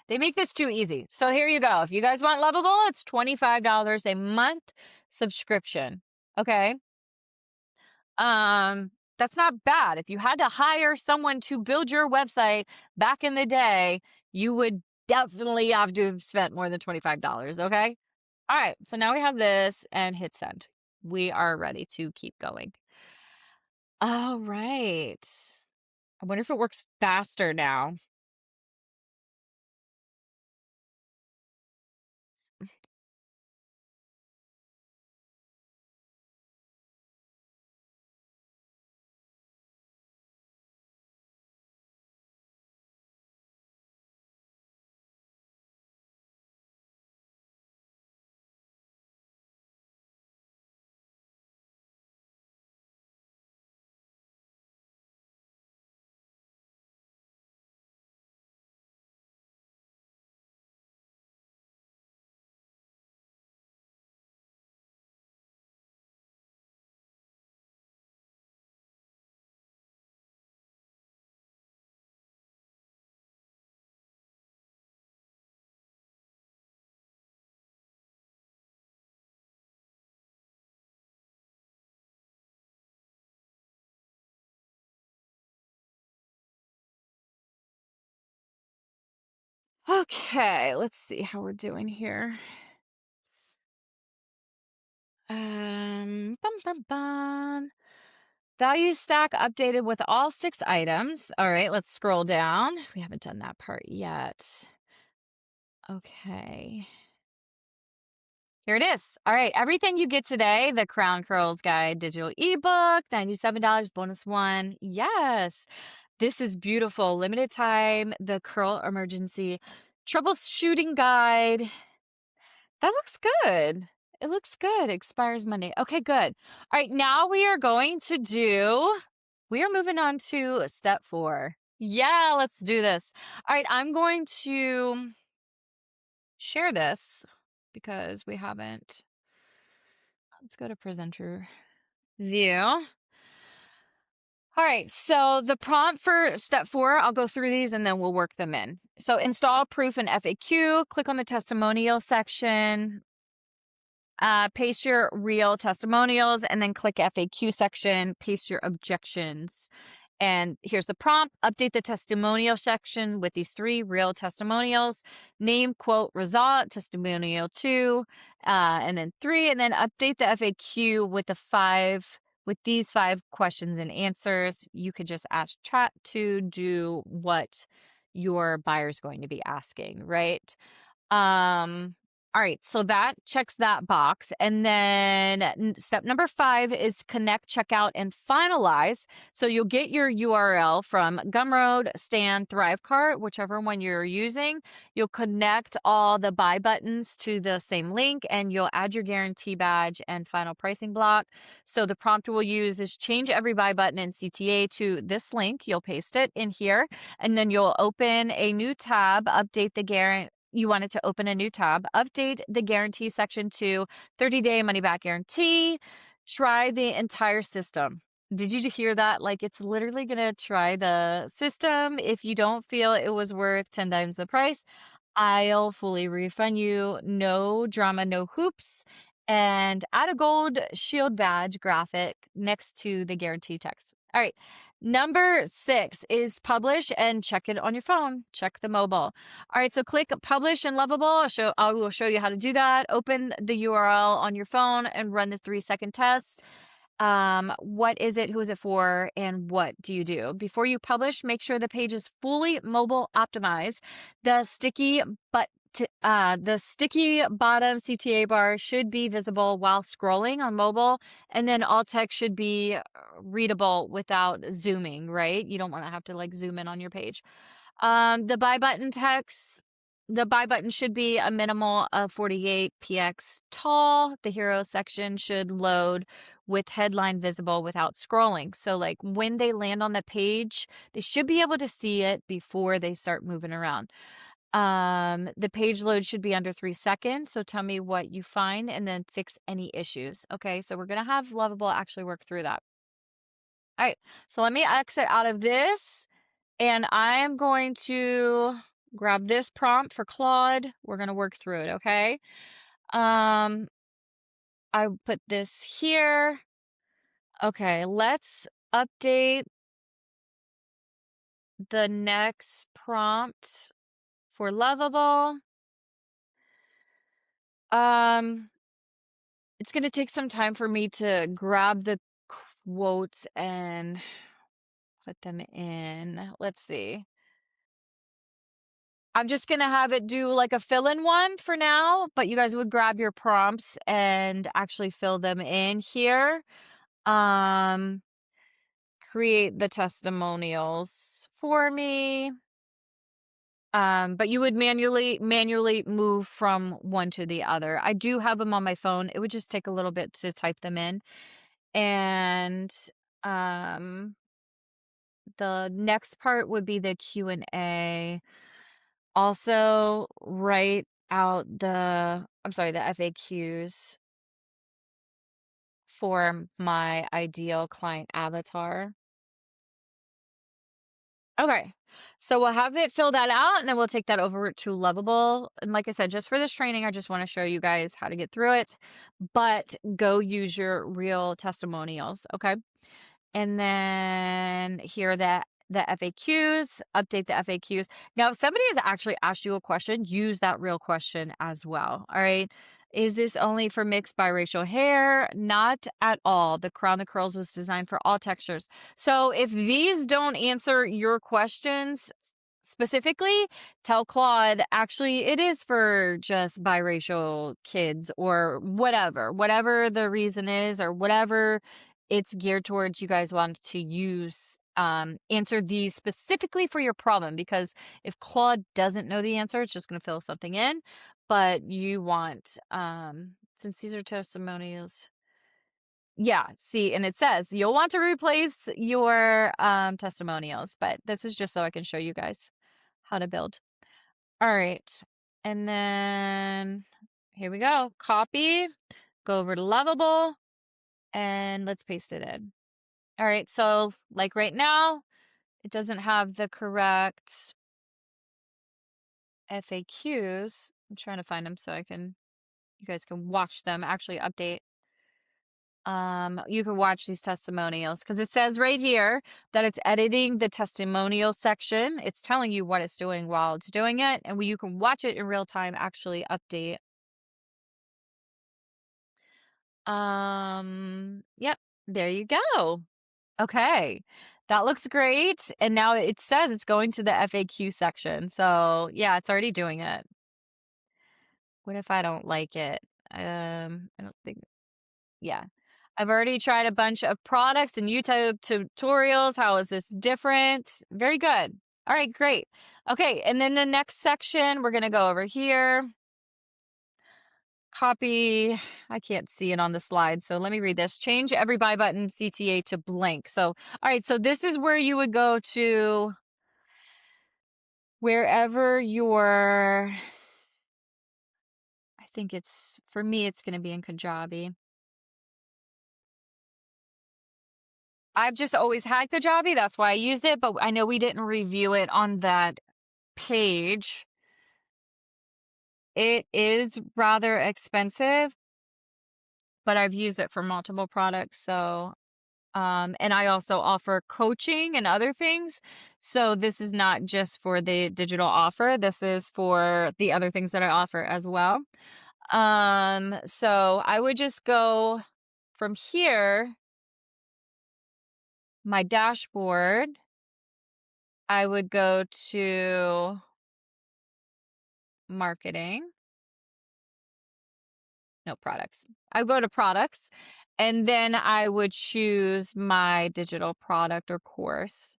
They make this too easy. So here you go. If you guys want Lovable, it's $25 a month subscription. Okay. That's not bad. If you had to hire someone to build your website back in the day, you would definitely have to have spent more than $25. Okay. All right. So now we have this and hit send. We are ready to keep going. All right. I wonder if it works faster now. Okay, let's see how we're doing here. Bum, bum, bum. Value stack updated with all 6 items. All right, let's scroll down. We haven't done that part yet. Okay. Here it is. All right, everything you get today, the Crown Curls Guide digital ebook, $97 bonus one. Yes. This is beautiful. Limited time, the curl emergency troubleshooting guide. That looks good. It looks good. Expires Monday. Okay, good. All right, now we are moving on to step 4. Yeah, let's do this. All right, I'm going to share this because we haven't. Let's go to presenter view. All right, so the prompt for step 4, I'll go through these and then we'll work them in. So install proof and FAQ, click on the testimonial section, paste your real testimonials, and then click FAQ section, paste your objections. And here's the prompt: update the testimonial section with these 3 real testimonials, name, quote, result, testimonial 2, and then 3, and then update the FAQ with these 5 questions and answers. You could just ask chat to do what your buyer is going to be asking, right? All right, so that checks that box. And then step number 5 is connect, checkout, and finalize. So you'll get your URL from Gumroad, Stan, Thrivecart, whichever one you're using. You'll connect all the buy buttons to the same link, and you'll add your guarantee badge and final pricing block. So the prompt we'll use is change every buy button in CTA to this link. You'll paste it in here, and then you'll open a new tab, update the guarantee. You want it to open a new tab, update the guarantee section to 30-day money back guarantee, try the entire system. Did you hear that? Like, it's literally going to try the system. If you don't feel it was worth 10 times the price, I'll fully refund you. No drama, no hoops. And add a gold shield badge graphic next to the guarantee text. All right. Number 6 is publish and check it on your phone. Check the mobile. All right. So click publish in Lovable. I will show you how to do that. Open the URL on your phone and run the 3-second test. What is it, who is it for, and what do you do? Before you publish, make sure the page is fully mobile optimized. The sticky bottom CTA bar should be visible while scrolling on mobile, and then all text should be readable without zooming, right? You don't want to have to like zoom in on your page. The buy button should be a minimal of 48 px tall. The hero section should load with headline visible without scrolling. So like when they land on the page, they should be able to see it before they start moving around. The page load should be under 3 seconds. So tell me what you find and then fix any issues. Okay, so we're going to have Lovable actually work through that. All right, so let me exit out of this, and I am going to grab this prompt for Claude. We're going to work through it, okay? I put this here. Okay, let's update the next prompt for Lovable. It's going to take some time for me to grab the quotes and put them in. Let's see. I'm just going to have it do like a fill-in one for now, but you guys would grab your prompts and actually fill them in here. Create the testimonials for me. But you would manually move from one to the other. I do have them on my phone. It would just take a little bit to type them in. And the next part would be the Q&A. Also write out the FAQs for my ideal client avatar. Okay. So we'll have it fill that out and then we'll take that over to Lovable. And like I said, just for this training, I just want to show you guys how to get through it, but go use your real testimonials. Okay. And then here are the FAQs, update the FAQs. Now, if somebody has actually asked you a question, use that real question as well. All right. Is this only for mixed biracial hair? Not at all. The Crown the Curls was designed for all textures. So if these don't answer your questions specifically, tell Claude, actually, it is for just biracial kids or whatever the reason is or whatever it's geared towards. You guys want to use answer these specifically for your problem, because if Claude doesn't know the answer, it's just going to fill something in. But you want since these are testimonials, yeah, see, and it says you'll want to replace your testimonials, but this is just so I can show you guys how to build. All right, and then here we go. Copy, go over to Lovable, and let's paste it in. All right, so like right now, it doesn't have the correct FAQs. I'm trying to find them so you guys can watch them actually update. You can watch these testimonials because it says right here that it's editing the testimonial section. It's telling you what it's doing while it's doing it, and you can watch it in real time actually update. Yep, there you go. Okay, that looks great. And now it says it's going to the FAQ section. So yeah, it's already doing it. What if I don't like it? I don't think, yeah. I've already tried a bunch of products and YouTube tutorials. How is this different? Very good. All right, great. Okay, and then the next section, we're going to go over here. Copy. I can't see it on the slide, so let me read this. Change every buy button CTA to blank. So, all right, so this is where you would go to wherever your, I think it's, for me, it's going to be in Kajabi. I've just always had Kajabi. That's why I used it, but I know we didn't review it on that page. It is rather expensive, but I've used it for multiple products. So, and I also offer coaching and other things. So this is not just for the digital offer. This is for the other things that I offer as well. So I would just go from here, my dashboard. I would go to marketing. No, products. I would go to products, and then I would choose my digital product or course.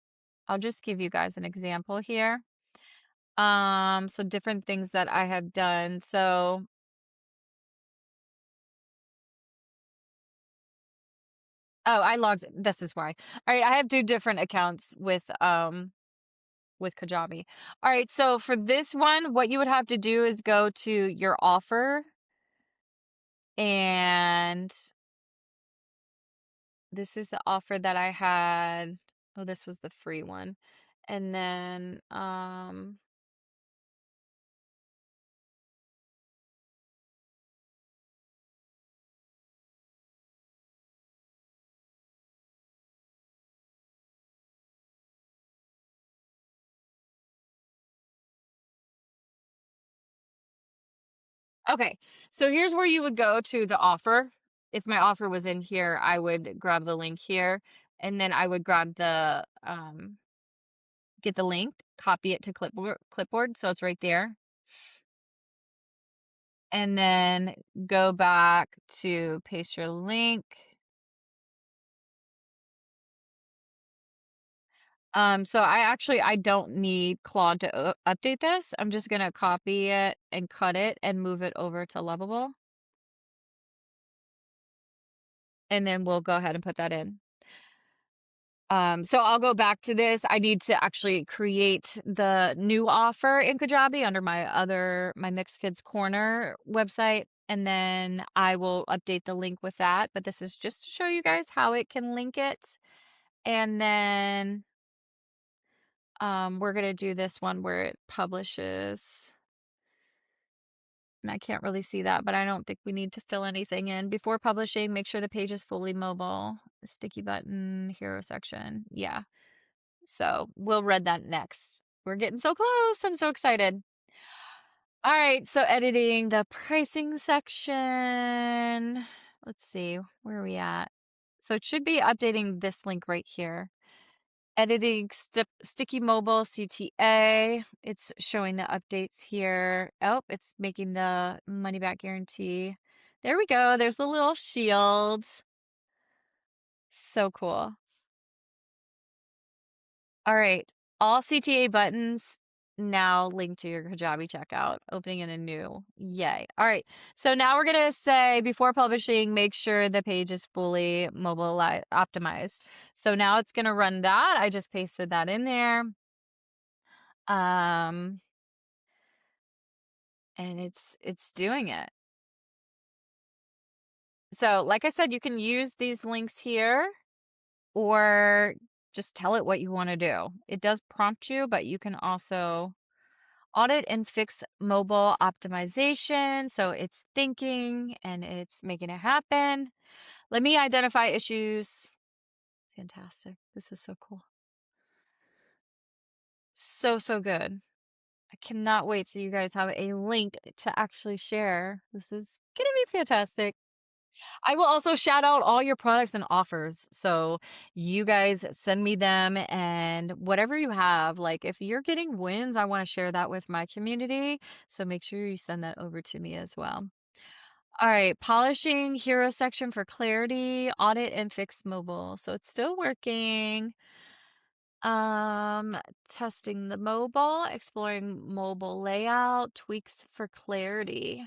I'll just give you guys an example here. So different things that I have done. So I logged, this is why. All right, I have two different accounts with Kajabi. All right, so for this one, what you would have to do is go to your offer, and this is the offer that I had. Oh, this was the free one. And then Okay. So here's where you would go to the offer. If my offer was in here, I would grab the link here and then I would grab the get the link, copy it to clipboard so it's right there. And then go back to paste your link. So I don't need Claude to update this. I'm just gonna copy it and cut it and move it over to Lovable. And then we'll go ahead and put that in. So I'll go back to this. I need to actually create the new offer in Kajabi under my Mixed Kids Corner website. And then I will update the link with that. But this is just to show you guys how it can link it. And then we're going to do this one where it publishes. And I can't really see that, but I don't think we need to fill anything in. Before publishing, make sure the page is fully mobile. Sticky button, hero section. Yeah. So we'll read that next. We're getting so close. I'm so excited. All right. So editing the pricing section. Let's see. Where are we at? So it should be updating this link right here. Editing sticky mobile CTA. It's showing the updates here. Oh, it's making the money back guarantee. There we go. There's the little shield. So cool. All right. All CTA buttons now link to your Kajabi checkout, opening in a new. Yay. All right. So now we're going to say before publishing, make sure the page is fully mobile optimized. So now it's going to run that. I just pasted that in there. And it's doing it. So like I said, you can use these links here or just tell it what you want to do. It does prompt you, but you can also audit and fix mobile optimization. So it's thinking and it's making it happen. Let me identify issues. Fantastic. This is so cool. So, so good. I cannot wait till you guys have a link to actually share. This is going to be fantastic. I will also shout out all your products and offers. So you guys send me them and whatever you have. Like if you're getting wins, I want to share that with my community. So make sure you send that over to me as well. All right, polishing hero section for clarity, audit and fix mobile. So it's still working. Testing the mobile, exploring mobile layout, tweaks for clarity.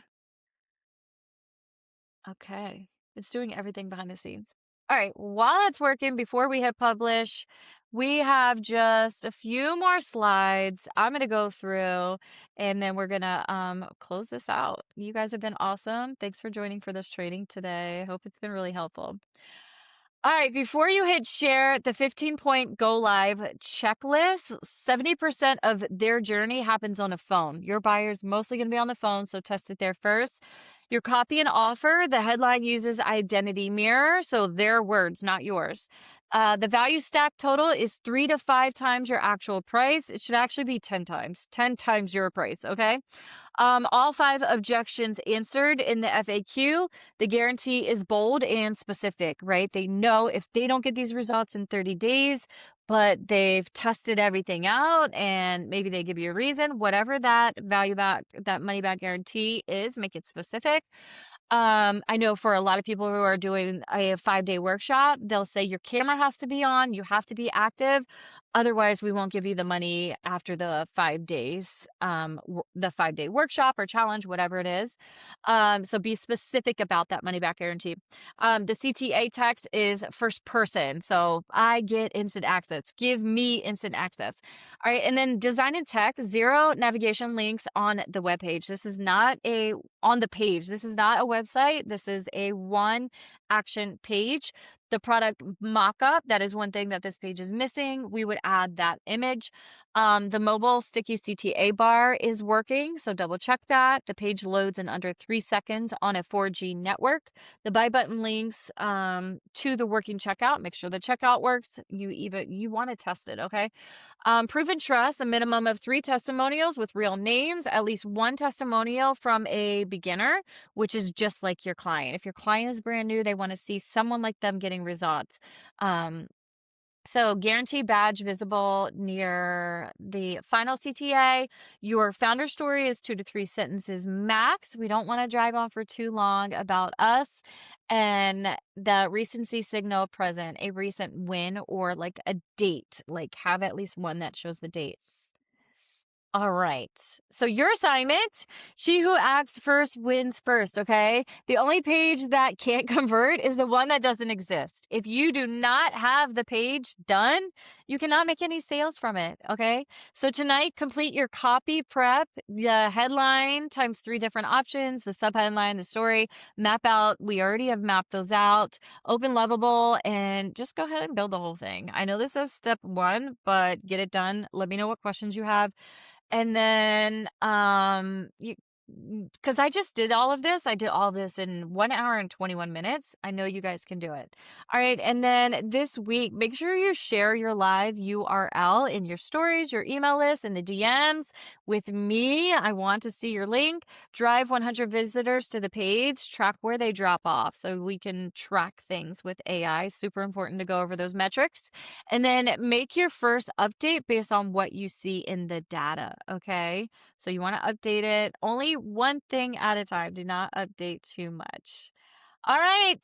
Okay. It's doing everything behind the scenes. All right. While that's working, before we hit publish, we have just a few more slides. I'm going to go through and then we're going to close this out. You guys have been awesome. Thanks for joining for this training today. I hope it's been really helpful. All right, before you hit share, the 15-point go live checklist, 70% of their journey happens on a phone. Your buyer's mostly going to be on the phone, so test it there first. Your copy and offer, the headline uses identity mirror, so their words, not yours. The value stack total is 3 to 5 times your actual price. It should actually be 10 times your price, okay? All 5 objections answered in the FAQ. The guarantee is bold and specific, right? They know if they don't get these results in 30 days, but they've tested everything out and maybe they give you a reason, whatever that that money back guarantee is, make it specific. I know for a lot of people who are doing a 5-day workshop, they'll say your camera has to be on, you have to be active. Otherwise, we won't give you the money after the 5 days, the 5-day workshop or challenge, whatever it is. So be specific about that money back guarantee. The CTA text is first person. So I get instant access. Give me instant access. All right. And then design and tech, 0 navigation links on the webpage. This is not on the page. This is not a website. This is a one action page. The product mock-up, that is one thing that this page is missing. We would add that image. The mobile sticky CTA bar is working, so double check that. The page loads in under 3 seconds on a 4G network. The buy button links to the working checkout. Make sure the checkout works. You want to test it, okay? Proven trust, a minimum of 3 testimonials with real names, at least 1 testimonial from a beginner, which is just like your client. If your client is brand new, they want to see someone like them getting results. So guarantee badge visible near the final CTA. Your founder story is 2 to 3 sentences max. We don't want to drive on for too long about us. And the recency signal present, a recent win or like a date, like have at least one that shows the date. All right. So your assignment, she who acts first wins first, okay? The only page that can't convert is the one that doesn't exist. If you do not have the page done, you cannot make any sales from it, okay? So tonight, complete your copy prep, the headline times 3 different options, the subheadline, the story, map out. We already have mapped those out. Open Lovable, and just go ahead and build the whole thing. I know this is step 1, but get it done. Let me know what questions you have. And then, because I just did all of this. I did all this in 1 hour and 21 minutes. I know you guys can do it. All right. And then this week, make sure you share your live URL in your stories, your email list, and the DMs with me. I want to see your link. Drive 100 visitors to the page. Track where they drop off so we can track things with AI. Super important to go over those metrics. And then make your first update based on what you see in the data. Okay. So you want to update it only one thing at a time. Do not update too much. All right.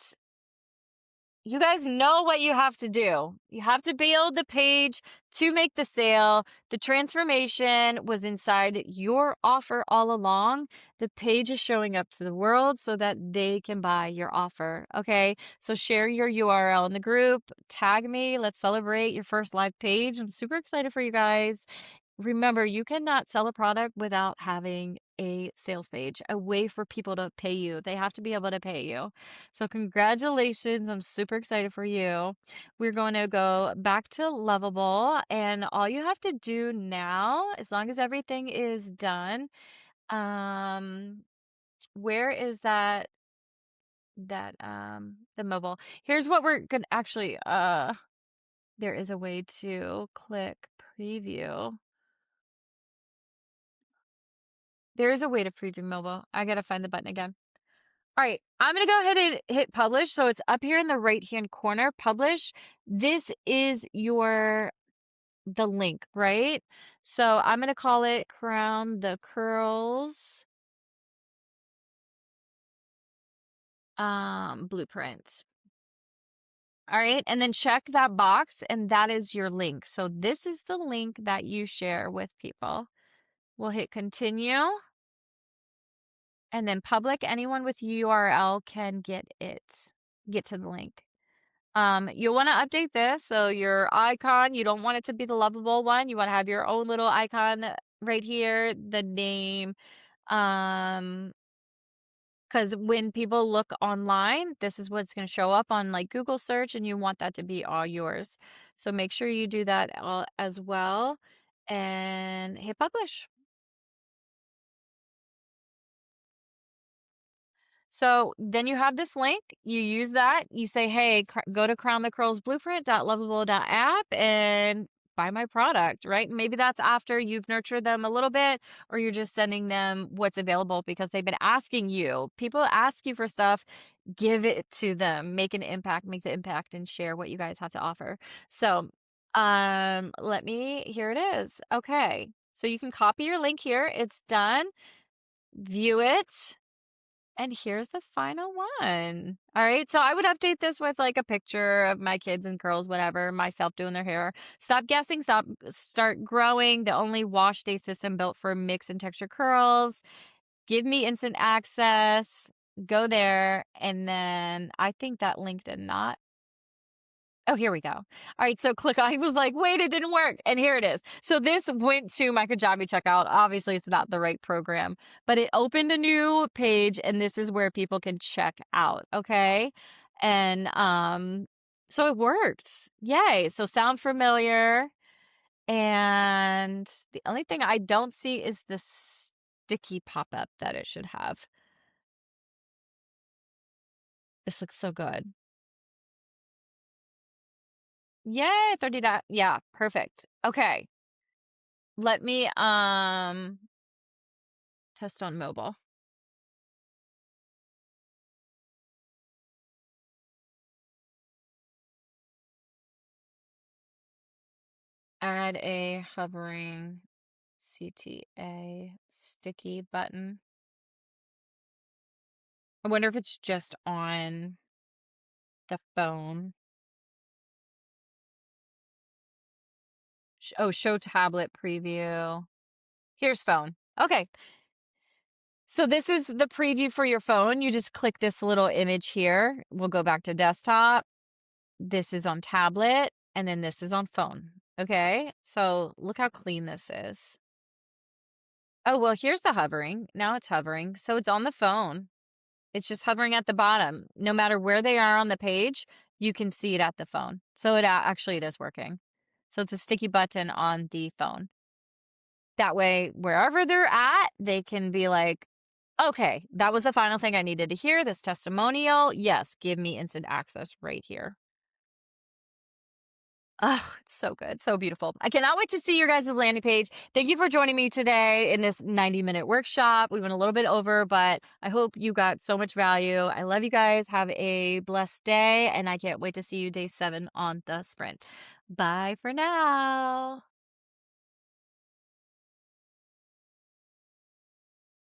You guys know what you have to do. You have to build the page to make the sale. The transformation was inside your offer all along. The page is showing up to the world so that they can buy your offer. Okay. So share your URL in the group. Tag me. Let's celebrate your first live page. I'm super excited for you guys. Remember, you cannot sell a product without having a sales page, a way for people to pay you. They have to be able to pay you. So congratulations. I'm super excited for you. We're going to go back to Lovable, and all you have to do now, as long as everything is done, where is that the mobile? Here's what we're going to actually there is a way to click preview. There is a way to preview mobile. I got to find the button again. All right, I'm going to go ahead and hit publish. So it's up here in the right-hand corner, publish. This is the link, right? So I'm going to call it Crown the Curls blueprint. All right, and then check that box, and that is your link. So this is the link that you share with people. We'll hit continue. And then public, anyone with URL can get to the link. You'll want to update this. So your icon, you don't want it to be the Lovable one. You want to have your own little icon right here, the name. Because when people look online, this is what's going to show up on like Google search, and you want that to be all yours. So make sure you do that as well and hit publish. So then you have this link, you use that, you say, hey, go to crownthecurlsblueprint.lovable.app and buy my product, right? Maybe that's after you've nurtured them a little bit, or you're just sending them what's available because they've been asking you. People ask you for stuff, give it to them, make the impact and share what you guys have to offer. So here it is. Okay. So you can copy your link here. It's done. View it. And here's the final one. All right. So I would update this with like a picture of my kids and curls, whatever, myself doing their hair. Start growing. The only wash day system built for mix and texture curls. Give me instant access. Go there. And then I think that link did not. Oh, here we go. All right, so click. I was like, wait, it didn't work. And here it is. So this went to my Kajabi checkout. Obviously, it's not the right program, but it opened a new page, and this is where people can check out. Okay. And so it works. Yay. So sound familiar? And the only thing I don't see is the sticky pop-up that it should have. This looks so good. Yay, 30 yeah, perfect. Okay. Let me test on mobile. Add a hovering CTA sticky button. I wonder if it's just on the phone. Oh, show tablet preview. Here's phone. Okay. So this is the preview for your phone. You just click this little image here. We'll go back to desktop. This is on tablet, and then this is on phone. Okay. So look how clean this is. Oh, well, here's the hovering. Now it's hovering. So it's on the phone. It's just hovering at the bottom. No matter where they are on the page, you can see it at the phone. So actually it is working. So it's a sticky button on the phone. That way, wherever they're at, they can be like, okay, that was the final thing I needed to hear. This testimonial. Yes, give me instant access right here. Oh, it's so good. So beautiful. I cannot wait to see your guys' landing page. Thank you for joining me today in this 90-minute workshop. We went a little bit over, but I hope you got so much value. I love you guys. Have a blessed day, and I can't wait to see you day 7 on the sprint. Bye for now.